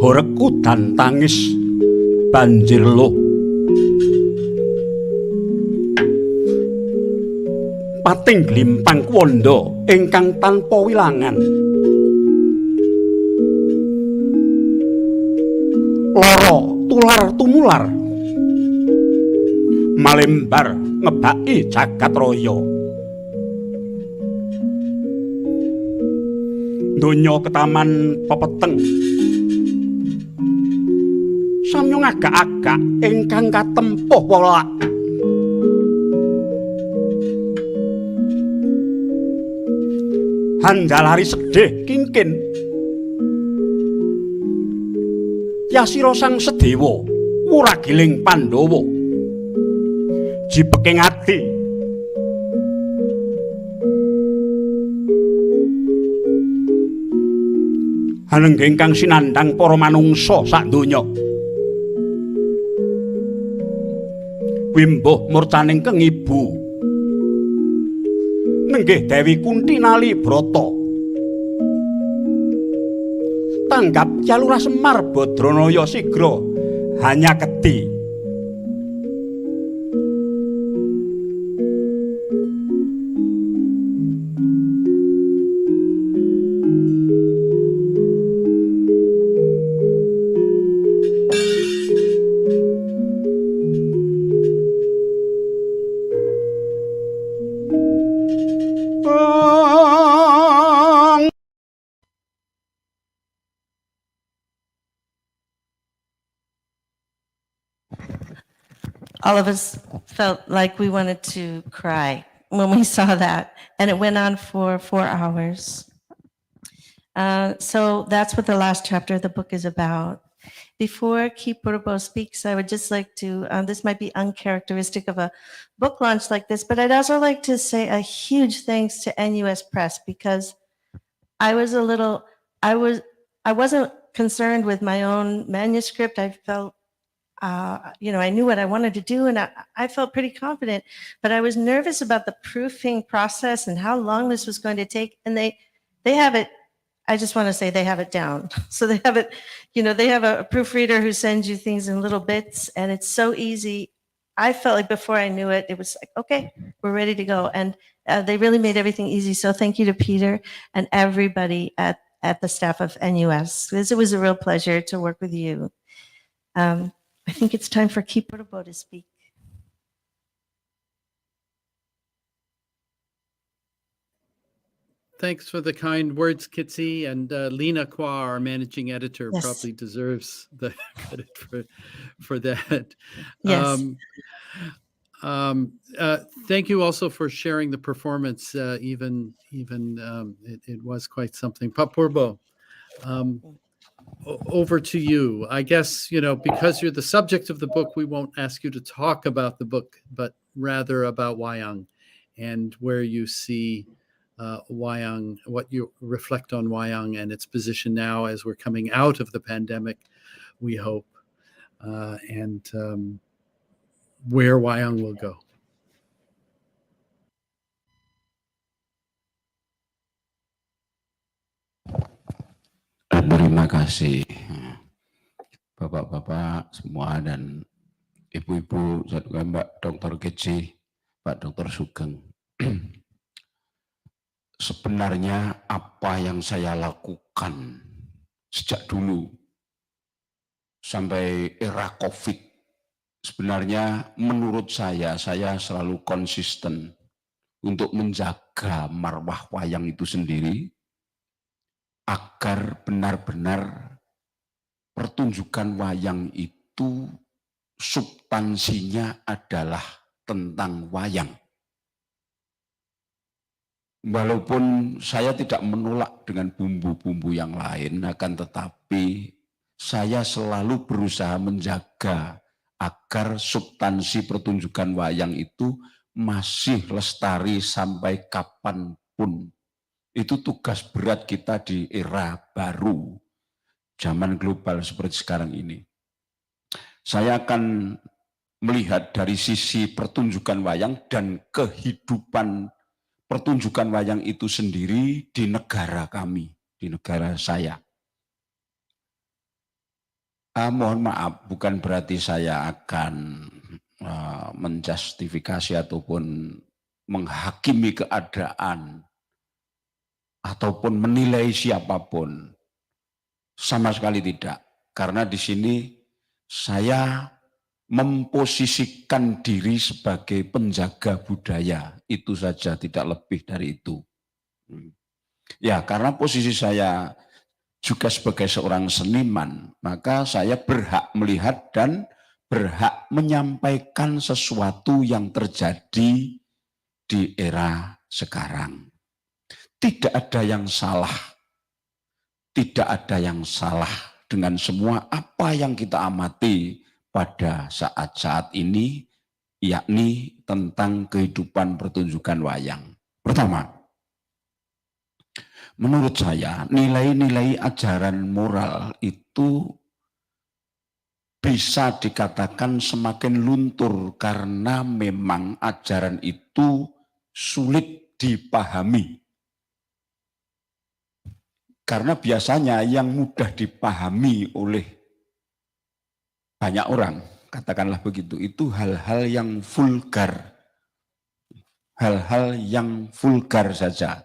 horeku dan tangis banjir loh pating glimpang wondo ingkang tanpa wilangan loro tular tumular malembar ngebaki jagat raya donya ketaman pepeteng samyong agak-agak ingkang katempuh wolak handalari sedih kingkin yasira sang sedewa wuragiling Pandhawa jipeking ati hanengging kang sinandhang para manungsa sak donya wimbuh murcaning keng ibu nenggih Dewi Kunti nali brata tanggap Yalurah Semar Badranaya sigra hanya keti all of us felt like we wanted to cry when we saw that, and it went on for 4 hours. So that's what the last chapter of the book is about. Before Ki Purbo speaks, I would just like to, this might be uncharacteristic of a book launch like this, but I'd also like to say a huge thanks to NUS Press, because I wasn't concerned with my own manuscript. I felt, I knew what I wanted to do, and I felt pretty confident, but I was nervous about the proofing process and how long this was going to take. And they have it, I just want to say they have it down. So they have it, they have a proofreader who sends you things in little bits, and it's so easy. I felt like before I knew it, it was like, okay, we're ready to go. And they really made everything easy. So thank you to Peter and everybody at the staff of NUS. It was a real pleasure to work with you. I think it's time for Ki Purbo to speak. Thanks for the kind words, Kitsie, and Lena Kwa, our managing editor, Yes. probably deserves the credit for that. Yes. Thank you also for sharing the performance. It was quite something. Pa Purbo, over to you. I guess, because you're the subject of the book, we won't ask you to talk about the book, but rather about Wayang and where you see Wayang, what you reflect on Wayang and its position now as we're coming out of the pandemic, we hope, and where Wayang will go. Terima kasih Bapak-bapak semua dan Ibu-ibu, Mbak Dr. Kitsie, Pak Dr. Sugeng. Sebenarnya apa yang saya lakukan sejak dulu sampai era COVID, sebenarnya menurut saya selalu konsisten untuk menjaga marwah wayang itu sendiri, agar benar-benar pertunjukan wayang itu substansinya adalah tentang wayang. Walaupun saya tidak menolak dengan bumbu-bumbu yang lain, akan tetapi saya selalu berusaha menjaga agar substansi pertunjukan wayang itu masih lestari sampai kapanpun. Itu tugas berat kita di era baru, zaman global seperti sekarang ini. Saya akan melihat dari sisi pertunjukan wayang dan kehidupan pertunjukan wayang itu sendiri di negara kami, di negara saya. Mohon maaf, bukan berarti saya akan menjustifikasi ataupun menghakimi keadaan ataupun menilai siapapun. Sama sekali tidak. Karena di sini saya memposisikan diri sebagai penjaga budaya, itu saja, tidak lebih dari itu. Ya, karena posisi saya juga sebagai seorang seniman, maka saya berhak melihat dan berhak menyampaikan sesuatu yang terjadi di era sekarang. Tidak ada yang salah, tidak ada yang salah dengan semua apa yang kita amati pada saat-saat ini, yakni tentang kehidupan pertunjukan wayang. Pertama, menurut saya nilai-nilai ajaran moral itu bisa dikatakan semakin luntur karena memang ajaran itu sulit dipahami. Karena biasanya yang mudah dipahami oleh banyak orang, katakanlah begitu, itu hal-hal yang vulgar. Hal-hal yang vulgar saja.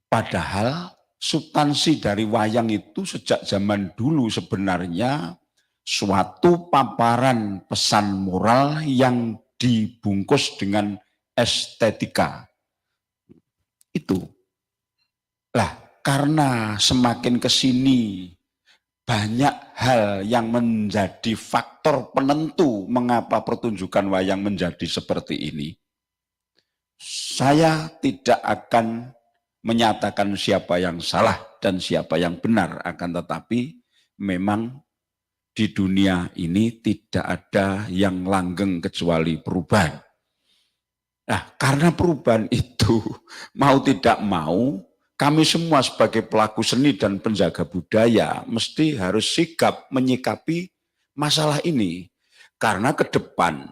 Padahal substansi dari wayang itu sejak zaman dulu sebenarnya suatu paparan pesan moral yang dibungkus dengan estetika. Itu. Lah, karena semakin ke sini banyak hal yang menjadi faktor penentu mengapa pertunjukan wayang menjadi seperti ini. Saya tidak akan menyatakan siapa yang salah dan siapa yang benar, akan tetapi memang di dunia ini tidak ada yang langgeng kecuali perubahan. Nah, karena perubahan itu mau tidak mau, kami semua sebagai pelaku seni dan penjaga budaya mesti harus sigap menyikapi masalah ini. Karena ke depan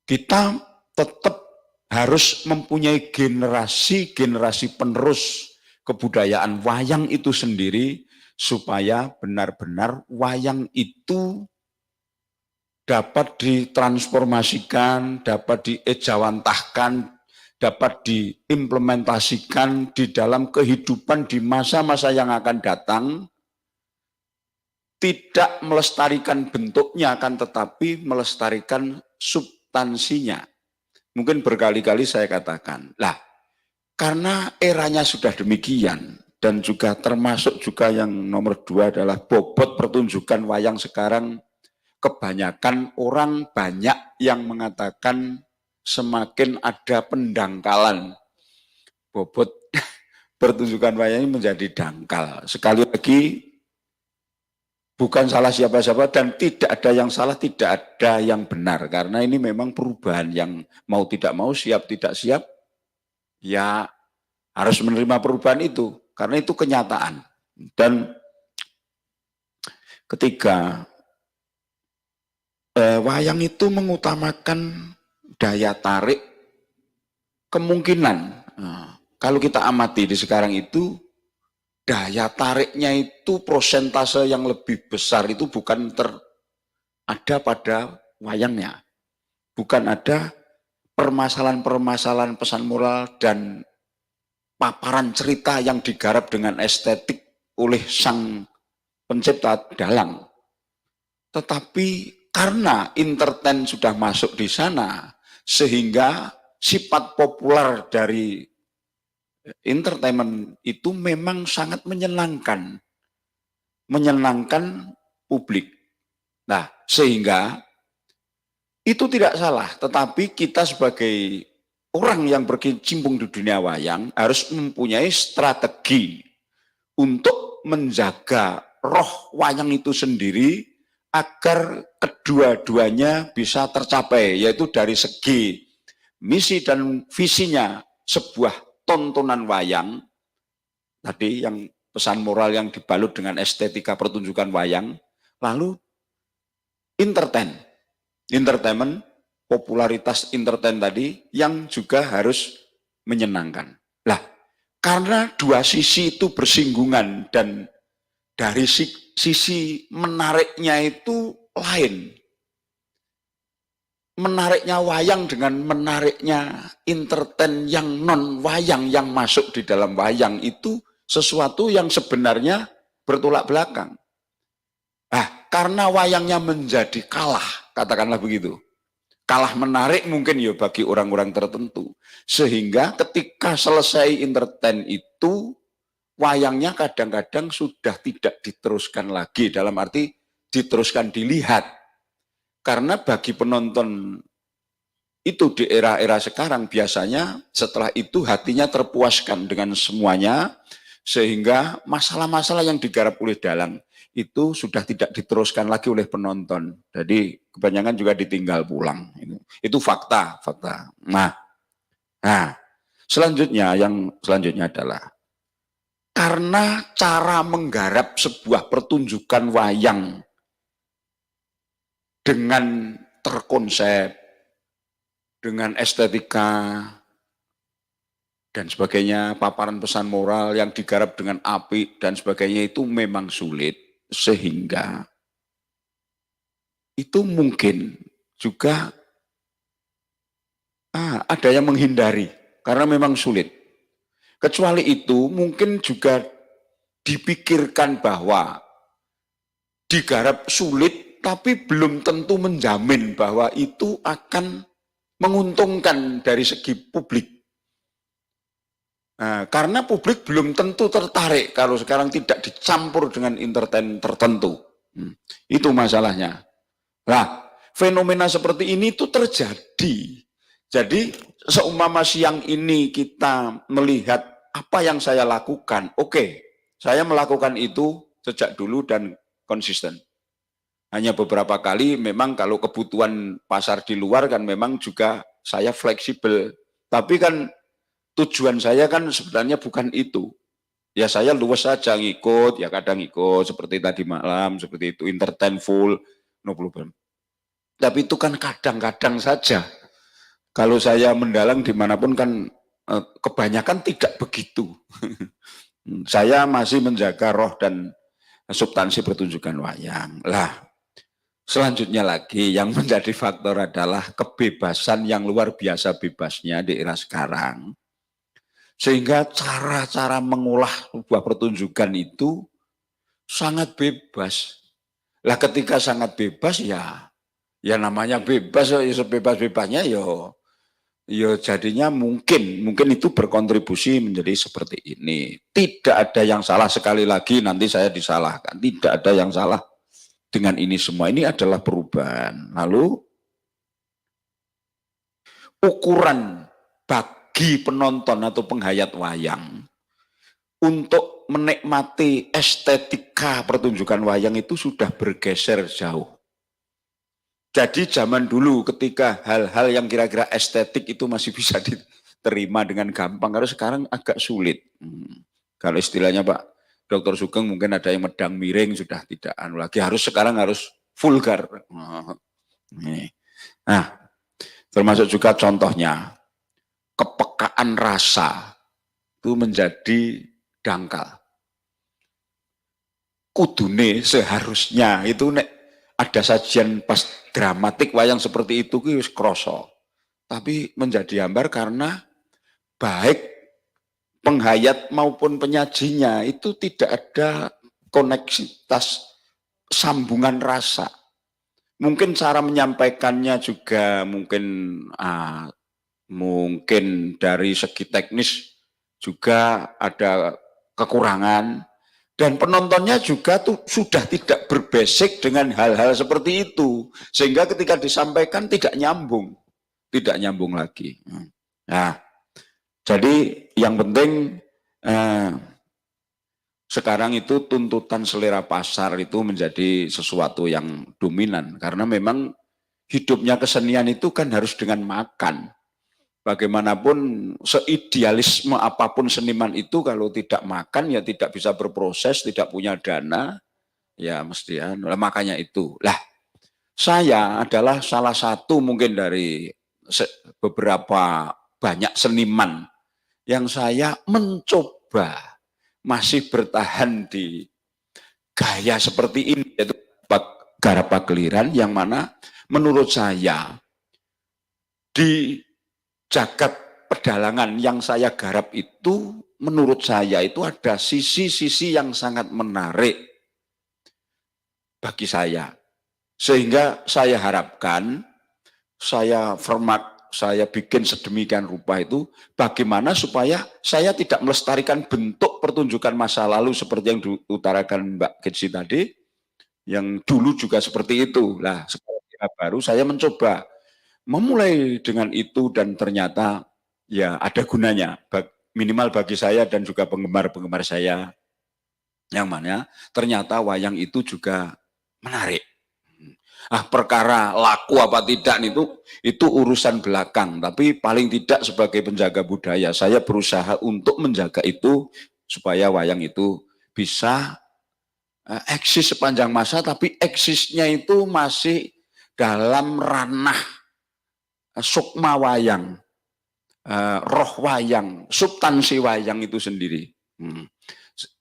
kita tetap harus mempunyai generasi penerus kebudayaan wayang itu sendiri, supaya benar-benar wayang itu dapat ditransformasikan, dapat diejawantahkan, dapat diimplementasikan di dalam kehidupan di masa-masa yang akan datang, tidak melestarikan bentuknya, akan tetapi melestarikan substansinya. Mungkin berkali-kali saya katakan, lah karena eranya sudah demikian, dan juga termasuk juga yang nomor 2 adalah bobot pertunjukan wayang sekarang, kebanyakan orang banyak yang mengatakan semakin ada pendangkalan. Bobot pertunjukan wayang ini menjadi dangkal. Sekali lagi, bukan salah siapa-siapa dan tidak ada yang salah, tidak ada yang benar. Karena ini memang perubahan yang mau tidak mau, siap tidak siap, ya harus menerima perubahan itu. Karena itu kenyataan. Dan ketiga, wayang itu mengutamakan daya tarik kemungkinan. Nah, kalau kita amati di sekarang itu, daya tariknya itu prosentase yang lebih besar itu bukan ada pada wayangnya. Bukan ada permasalahan-permasalahan pesan moral dan paparan cerita yang digarap dengan estetik oleh sang pencipta dhalang. Tetapi karena entertain sudah masuk di sana, sehingga sifat populer dari entertainment itu memang sangat menyenangkan publik. Nah, sehingga itu tidak salah, tetapi kita sebagai orang yang berkecimpung di dunia wayang harus mempunyai strategi untuk menjaga roh wayang itu sendiri agar kedua-duanya bisa tercapai, yaitu dari segi misi dan visinya sebuah tontonan wayang, tadi yang pesan moral yang dibalut dengan estetika pertunjukan wayang, lalu entertainment, popularitas entertain tadi yang juga harus menyenangkan. Lah, karena dua sisi itu bersinggungan dan dari sisi menariknya itu lain. Menariknya wayang dengan menariknya entertain yang non wayang yang masuk di dalam wayang itu sesuatu yang sebenarnya bertolak belakang. Karena wayangnya menjadi kalah, katakanlah begitu. Kalah menarik mungkin ya bagi orang-orang tertentu. Sehingga ketika selesai entertain itu, wayangnya kadang-kadang sudah tidak diteruskan lagi, dalam arti diteruskan dilihat. Karena bagi penonton itu di era-era sekarang biasanya setelah itu hatinya terpuaskan dengan semuanya, sehingga masalah-masalah yang digarap oleh dhalang itu sudah tidak diteruskan lagi oleh penonton. Jadi kebanyakan juga ditinggal pulang. Itu fakta. Nah, selanjutnya adalah karena cara menggarap sebuah pertunjukan wayang dengan terkonsep, dengan estetika, dan sebagainya, paparan pesan moral yang digarap dengan apik, dan sebagainya itu memang sulit, sehingga itu mungkin juga ada yang menghindari, karena memang sulit. Kecuali itu mungkin juga dipikirkan bahwa digarap sulit, tapi belum tentu menjamin bahwa itu akan menguntungkan dari segi publik. Nah, karena publik belum tentu tertarik kalau sekarang tidak dicampur dengan entertain tertentu. Itu masalahnya. Nah, fenomena seperti ini itu terjadi. Jadi seumpama siang ini kita melihat apa yang saya lakukan, oke, saya melakukan itu sejak dulu dan konsisten. Hanya beberapa kali memang kalau kebutuhan pasar di luar kan memang juga saya fleksibel. Tapi kan tujuan saya kan sebenarnya bukan itu. Ya saya luwes saja ngikut, ya kadang ikut seperti tadi malam, seperti itu, entertain full, no problem. Tapi itu kan kadang-kadang saja. Kalau saya mendalang dimanapun kan kebanyakan tidak begitu. Saya masih menjaga roh dan substansi pertunjukan wayang. Lah, selanjutnya lagi yang menjadi faktor adalah kebebasan yang luar biasa bebasnya di era sekarang. Sehingga cara-cara mengolah sebuah pertunjukan itu sangat bebas. Lah ketika sangat bebas ya namanya bebas, ya sebebas-bebasnya ya jadinya mungkin itu berkontribusi menjadi seperti ini. Tidak ada yang salah, sekali lagi nanti saya disalahkan. Tidak ada yang salah dengan ini semua. Ini adalah perubahan. Lalu ukuran bagi penonton atau penghayat wayang untuk menikmati estetika pertunjukan wayang itu sudah bergeser jauh. Jadi zaman dulu ketika hal-hal yang kira-kira estetik itu masih bisa diterima dengan gampang, karena sekarang agak sulit. Kalau istilahnya Pak Dr. Sugeng mungkin ada yang medang miring, sudah tidak lagi, sekarang harus vulgar. Nah, termasuk juga contohnya kepekaan rasa itu menjadi dangkal. Kudune seharusnya itu ada sajian pas dramatik wayang seperti itu wis kroso. Tapi menjadi hambar karena baik penghayat maupun penyajinya itu tidak ada koneksitas sambungan rasa. Mungkin cara menyampaikannya juga mungkin dari segi teknis juga ada kekurangan, dan penontonnya juga tuh sudah tidak berbasic dengan hal-hal seperti itu, sehingga ketika disampaikan tidak nyambung lagi. Nah, jadi yang penting sekarang itu tuntutan selera pasar itu menjadi sesuatu yang dominan, karena memang hidupnya kesenian itu kan harus dengan makan. Bagaimanapun seidealisme apapun seniman itu kalau tidak makan ya tidak bisa berproses, tidak punya dana, ya mesti makanya itu. Lah, saya adalah salah satu mungkin dari beberapa banyak seniman yang saya mencoba masih bertahan di gaya seperti ini, yaitu garap pageliran, yang mana menurut saya di jagat pedalangan yang saya garap itu, menurut saya itu ada sisi-sisi yang sangat menarik bagi saya. Sehingga saya harapkan, saya bikin sedemikian rupa itu, bagaimana supaya saya tidak melestarikan bentuk pertunjukan masa lalu seperti yang diutarakan Mbak Kitsie tadi, yang dulu juga seperti itu. Lah, seperti baru saya mencoba memulai dengan itu, dan ternyata ya ada gunanya, minimal bagi saya dan juga penggemar-penggemar saya, yang mana ternyata wayang itu juga menarik. Perkara laku apa tidak itu urusan belakang, tapi paling tidak sebagai penjaga budaya saya berusaha untuk menjaga itu supaya wayang itu bisa eksis sepanjang masa, tapi eksisnya itu masih dalam ranah sukma wayang, roh wayang, substansi wayang itu sendiri.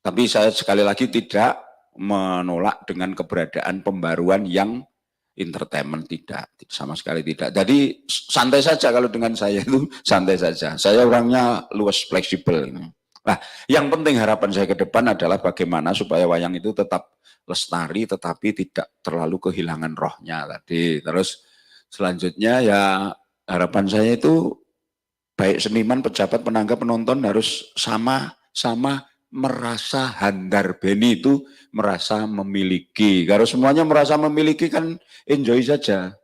Tapi saya sekali lagi tidak menolak dengan keberadaan pembaruan yang entertainment, tidak, sama sekali tidak. Jadi santai saja kalau dengan saya itu, santai saja. Saya orangnya luas, fleksibel. Nah, yang penting harapan saya ke depan adalah bagaimana supaya wayang itu tetap lestari, tetapi tidak terlalu kehilangan rohnya tadi. Terus selanjutnya ya harapan saya itu baik seniman, pejabat, penanggap, penonton harus sama-sama merasa handar beni itu merasa memiliki. Kalau semuanya merasa memiliki kan enjoy saja.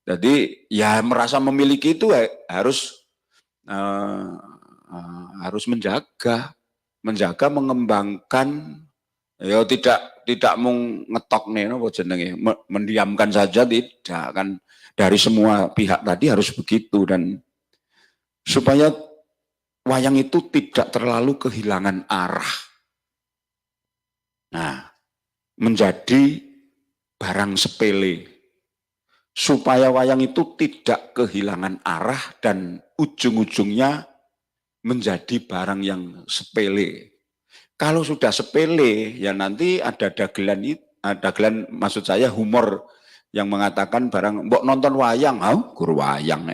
Jadi ya merasa memiliki itu harus menjaga, mengembangkan. Ya tidak mau ngetok nih, apa jenenge, mendiamkan saja tidak kan, dari semua pihak tadi harus begitu, dan supaya wayang itu tidak terlalu kehilangan arah. Nah, menjadi barang sepele. Supaya wayang itu tidak kehilangan arah dan ujung-ujungnya menjadi barang yang sepele. Kalau sudah sepele, ya nanti ada dagelan maksud saya humor yang mengatakan barang, mbok nonton wayang, guru wayang,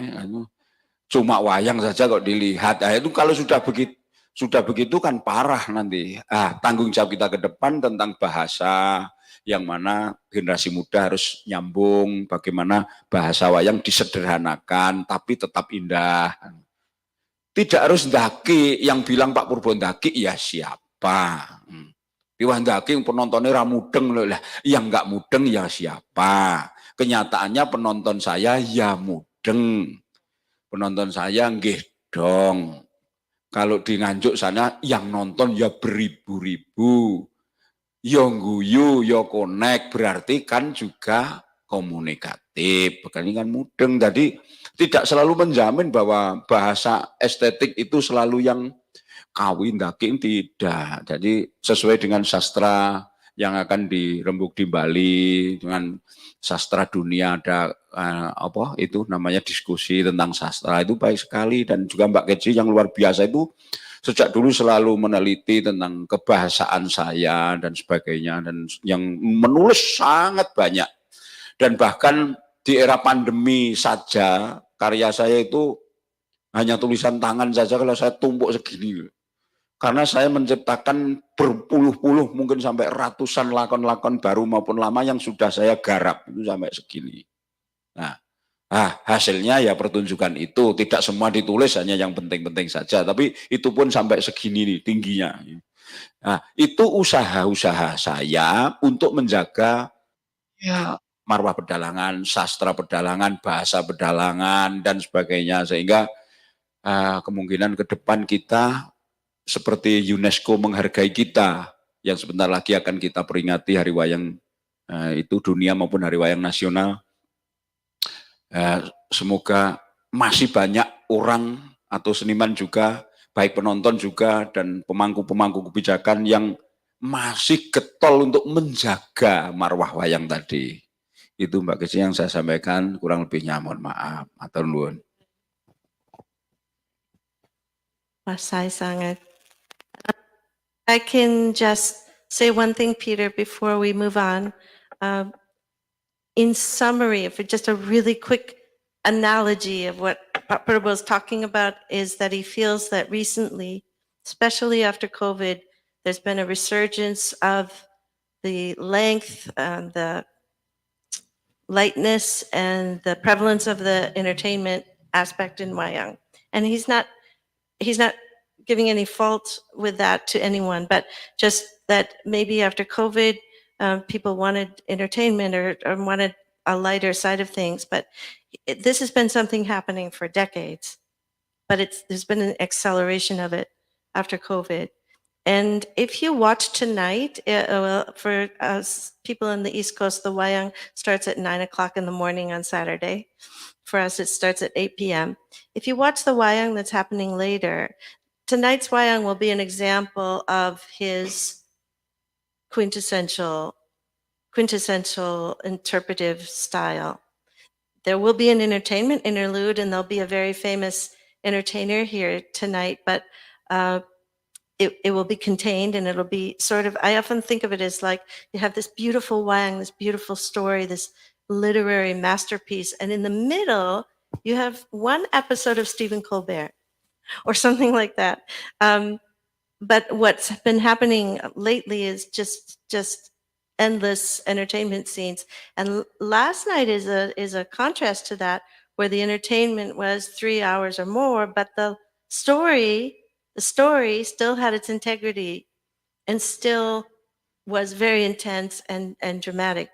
cuma wayang saja kok dilihat. Nah, itu kalau sudah begitu kan parah nanti. Tanggung jawab kita ke depan tentang bahasa, yang mana generasi muda harus nyambung, bagaimana bahasa wayang disederhanakan tapi tetap indah. Tidak harus ndaki, yang bilang Pak Purbo ndaki ya siapa? Piwah ndaki penontonnya ra mudeng loh lah, yang nggak mudeng ya siapa? Kenyataannya penonton saya ya mudeng, penonton saya nggih dong. Kalau di Nganjuk sana yang nonton ya beribu-ribu, yo guyu, yo connect, berarti kan juga komunikatif, bukan kan mudeng. Jadi tidak selalu menjamin bahwa bahasa estetik itu selalu yang kawin daking, tidak. Jadi sesuai dengan sastra yang akan dirembuk di Bali, dengan sastra dunia ada apa itu namanya diskusi tentang sastra, itu baik sekali. Dan juga Mbak Kitsie yang luar biasa itu sejak dulu selalu meneliti tentang kebahasaan saya dan sebagainya, dan yang menulis sangat banyak. Dan bahkan di era pandemi saja karya saya itu hanya tulisan tangan saja, kalau saya tumpuk segini. Karena saya menciptakan berpuluh-puluh, mungkin sampai ratusan lakon-lakon baru maupun lama yang sudah saya garap, itu sampai segini. Nah, hasilnya ya pertunjukan itu, tidak semua ditulis, hanya yang penting-penting saja, tapi itu pun sampai segini nih tingginya. Nah, itu usaha-usaha saya untuk menjaga ya marwah pedalangan, sastra pedalangan, bahasa pedalangan, dan sebagainya, sehingga kemungkinan ke depan kita seperti UNESCO menghargai kita, yang sebentar lagi akan kita peringati Hari Wayang itu dunia maupun Hari Wayang nasional. Semoga masih banyak orang atau seniman juga, baik penonton juga dan pemangku-pemangku kebijakan yang masih getol untuk menjaga marwah wayang tadi. Itu Mbak Kitsie yang saya sampaikan, kurang lebihnya mohon maaf. Matur nuwun. Masai sangat. I can just say one thing, Peter, before we move on. In summary, if just a really quick analogy of what Pak Purbo is talking about is that he feels that recently, especially after COVID, there's been a resurgence of the length and the lightness and the prevalence of the entertainment aspect in Wayang. And he's not giving any fault with that to anyone, but just that maybe after COVID, people wanted entertainment or wanted a lighter side of things. But this has been something happening for decades, but there's been an acceleration of it after COVID. And if you watch tonight, for us people in the East Coast, the Wayang starts at 9 o'clock in the morning on Saturday. For us, it starts at 8 p.m. If you watch the Wayang that's happening later, tonight's Wayang will be an example of his quintessential interpretive style. There will be an entertainment interlude, and there'll be a very famous entertainer here tonight, but it will be contained, and it'll be sort of, I often think of it as like you have this beautiful Wayang, this beautiful story, this literary masterpiece, and in the middle, you have one episode of Stephen Colbert or something like that. But what's been happening lately is just endless entertainment scenes. And last night is a contrast to that, where the entertainment was 3 hours or more, but the story, the story still had its integrity and still was very intense and dramatic.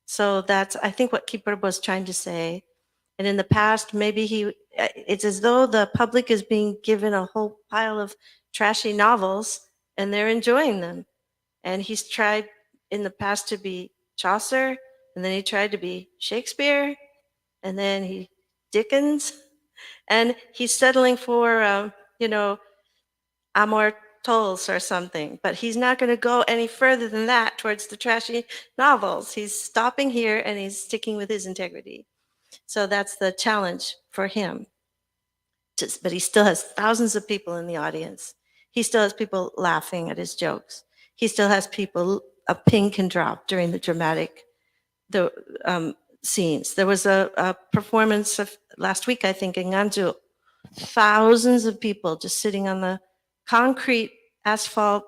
So that's, I think, what Ki Purbo was trying to say. And in the past, maybe it's as though the public is being given a whole pile of trashy novels and they're enjoying them. And he's tried in the past to be Chaucer, and then he tried to be Shakespeare, and then Dickens, and he's settling for, Amor Tolls or something, but he's not going to go any further than that towards the trashy novels. He's stopping here and he's sticking with his integrity. So that's the challenge for him. But he still has thousands of people in the audience. He still has people laughing at his jokes. He still has people, a pin can drop during the dramatic scenes. There was a performance of last week, I think, in Nganjuk. Thousands of people just sitting on the concrete asphalt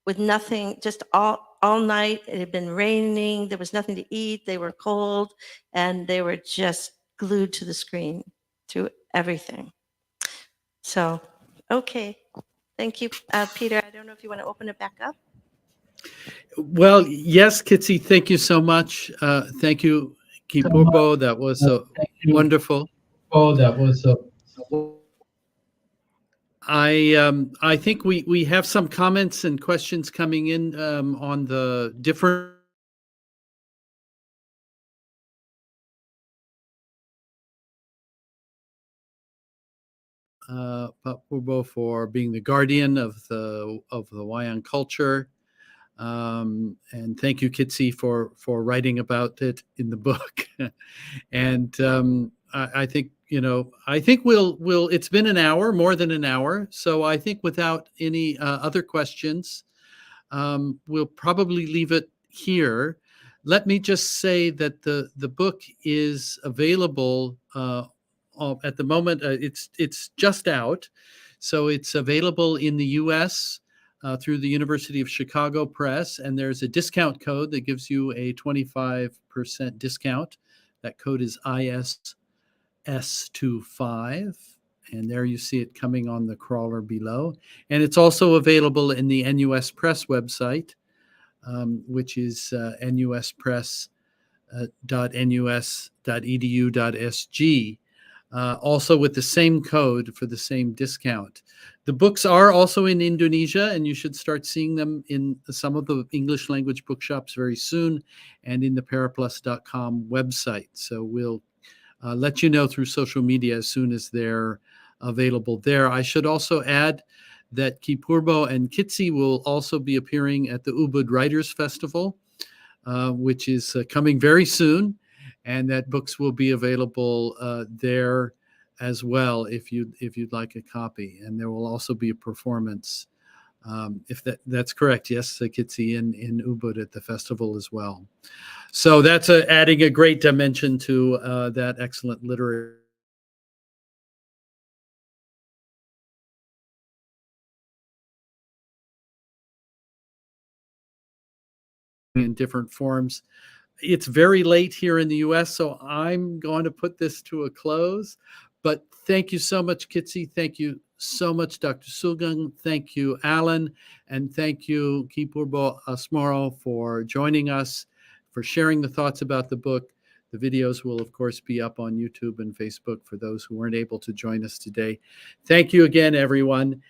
with nothing, just all night. It had been raining. There was nothing to eat. They were cold, and they were just glued to the screen through everything. So, okay. Thank you, Peter. I don't know if you want to open it back up. Well, yes, Kitsie, thank you so much. Thank you, Ki Purbo. That was wonderful. Oh, that was I think we have some comments and questions coming in on the different Purbo for being the guardian of the Wayang culture. And thank you, Kitsie, for writing about it in the book. And I think, I think we'll it's been an hour, more than an hour. So I think without any other questions, we'll probably leave it here. Let me just say that the book is available at the moment. It's just out. So it's available in the US through the University of Chicago Press, and there's a discount code that gives you a 25% discount. That code is ISS25, and there you see it coming on the crawler below. And it's also available in the NUS Press website, which is nuspress.nus.edu.sg, also with the same code for the same discount. The books are also in Indonesia, and you should start seeing them in some of the English language bookshops very soon, and in the paraplus.com website. So we'll let you know through social media as soon as they're available there. I should also add that Ki Purbo and Kitsie will also be appearing at the Ubud Writers Festival, which is coming very soon, and that books will be available there as well if you'd like a copy. And there will also be a performance, if that's correct, yes, Kitsie, in Ubud at the festival as well. So that's adding a great dimension to that excellent literary in different forms. It's very late here in the US, so I'm going to put this to a close. But thank you so much, Kitsie. Thank you so much, Dr. Sugeng. Thank you, Alan. And thank you, Ki Purbo Asmoro, for joining us, for sharing the thoughts about the book. The videos will, of course, be up on YouTube and Facebook for those who weren't able to join us today. Thank you again, everyone.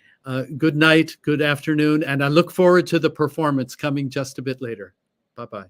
Good night, good afternoon, and I look forward to the performance coming just a bit later. Bye-bye.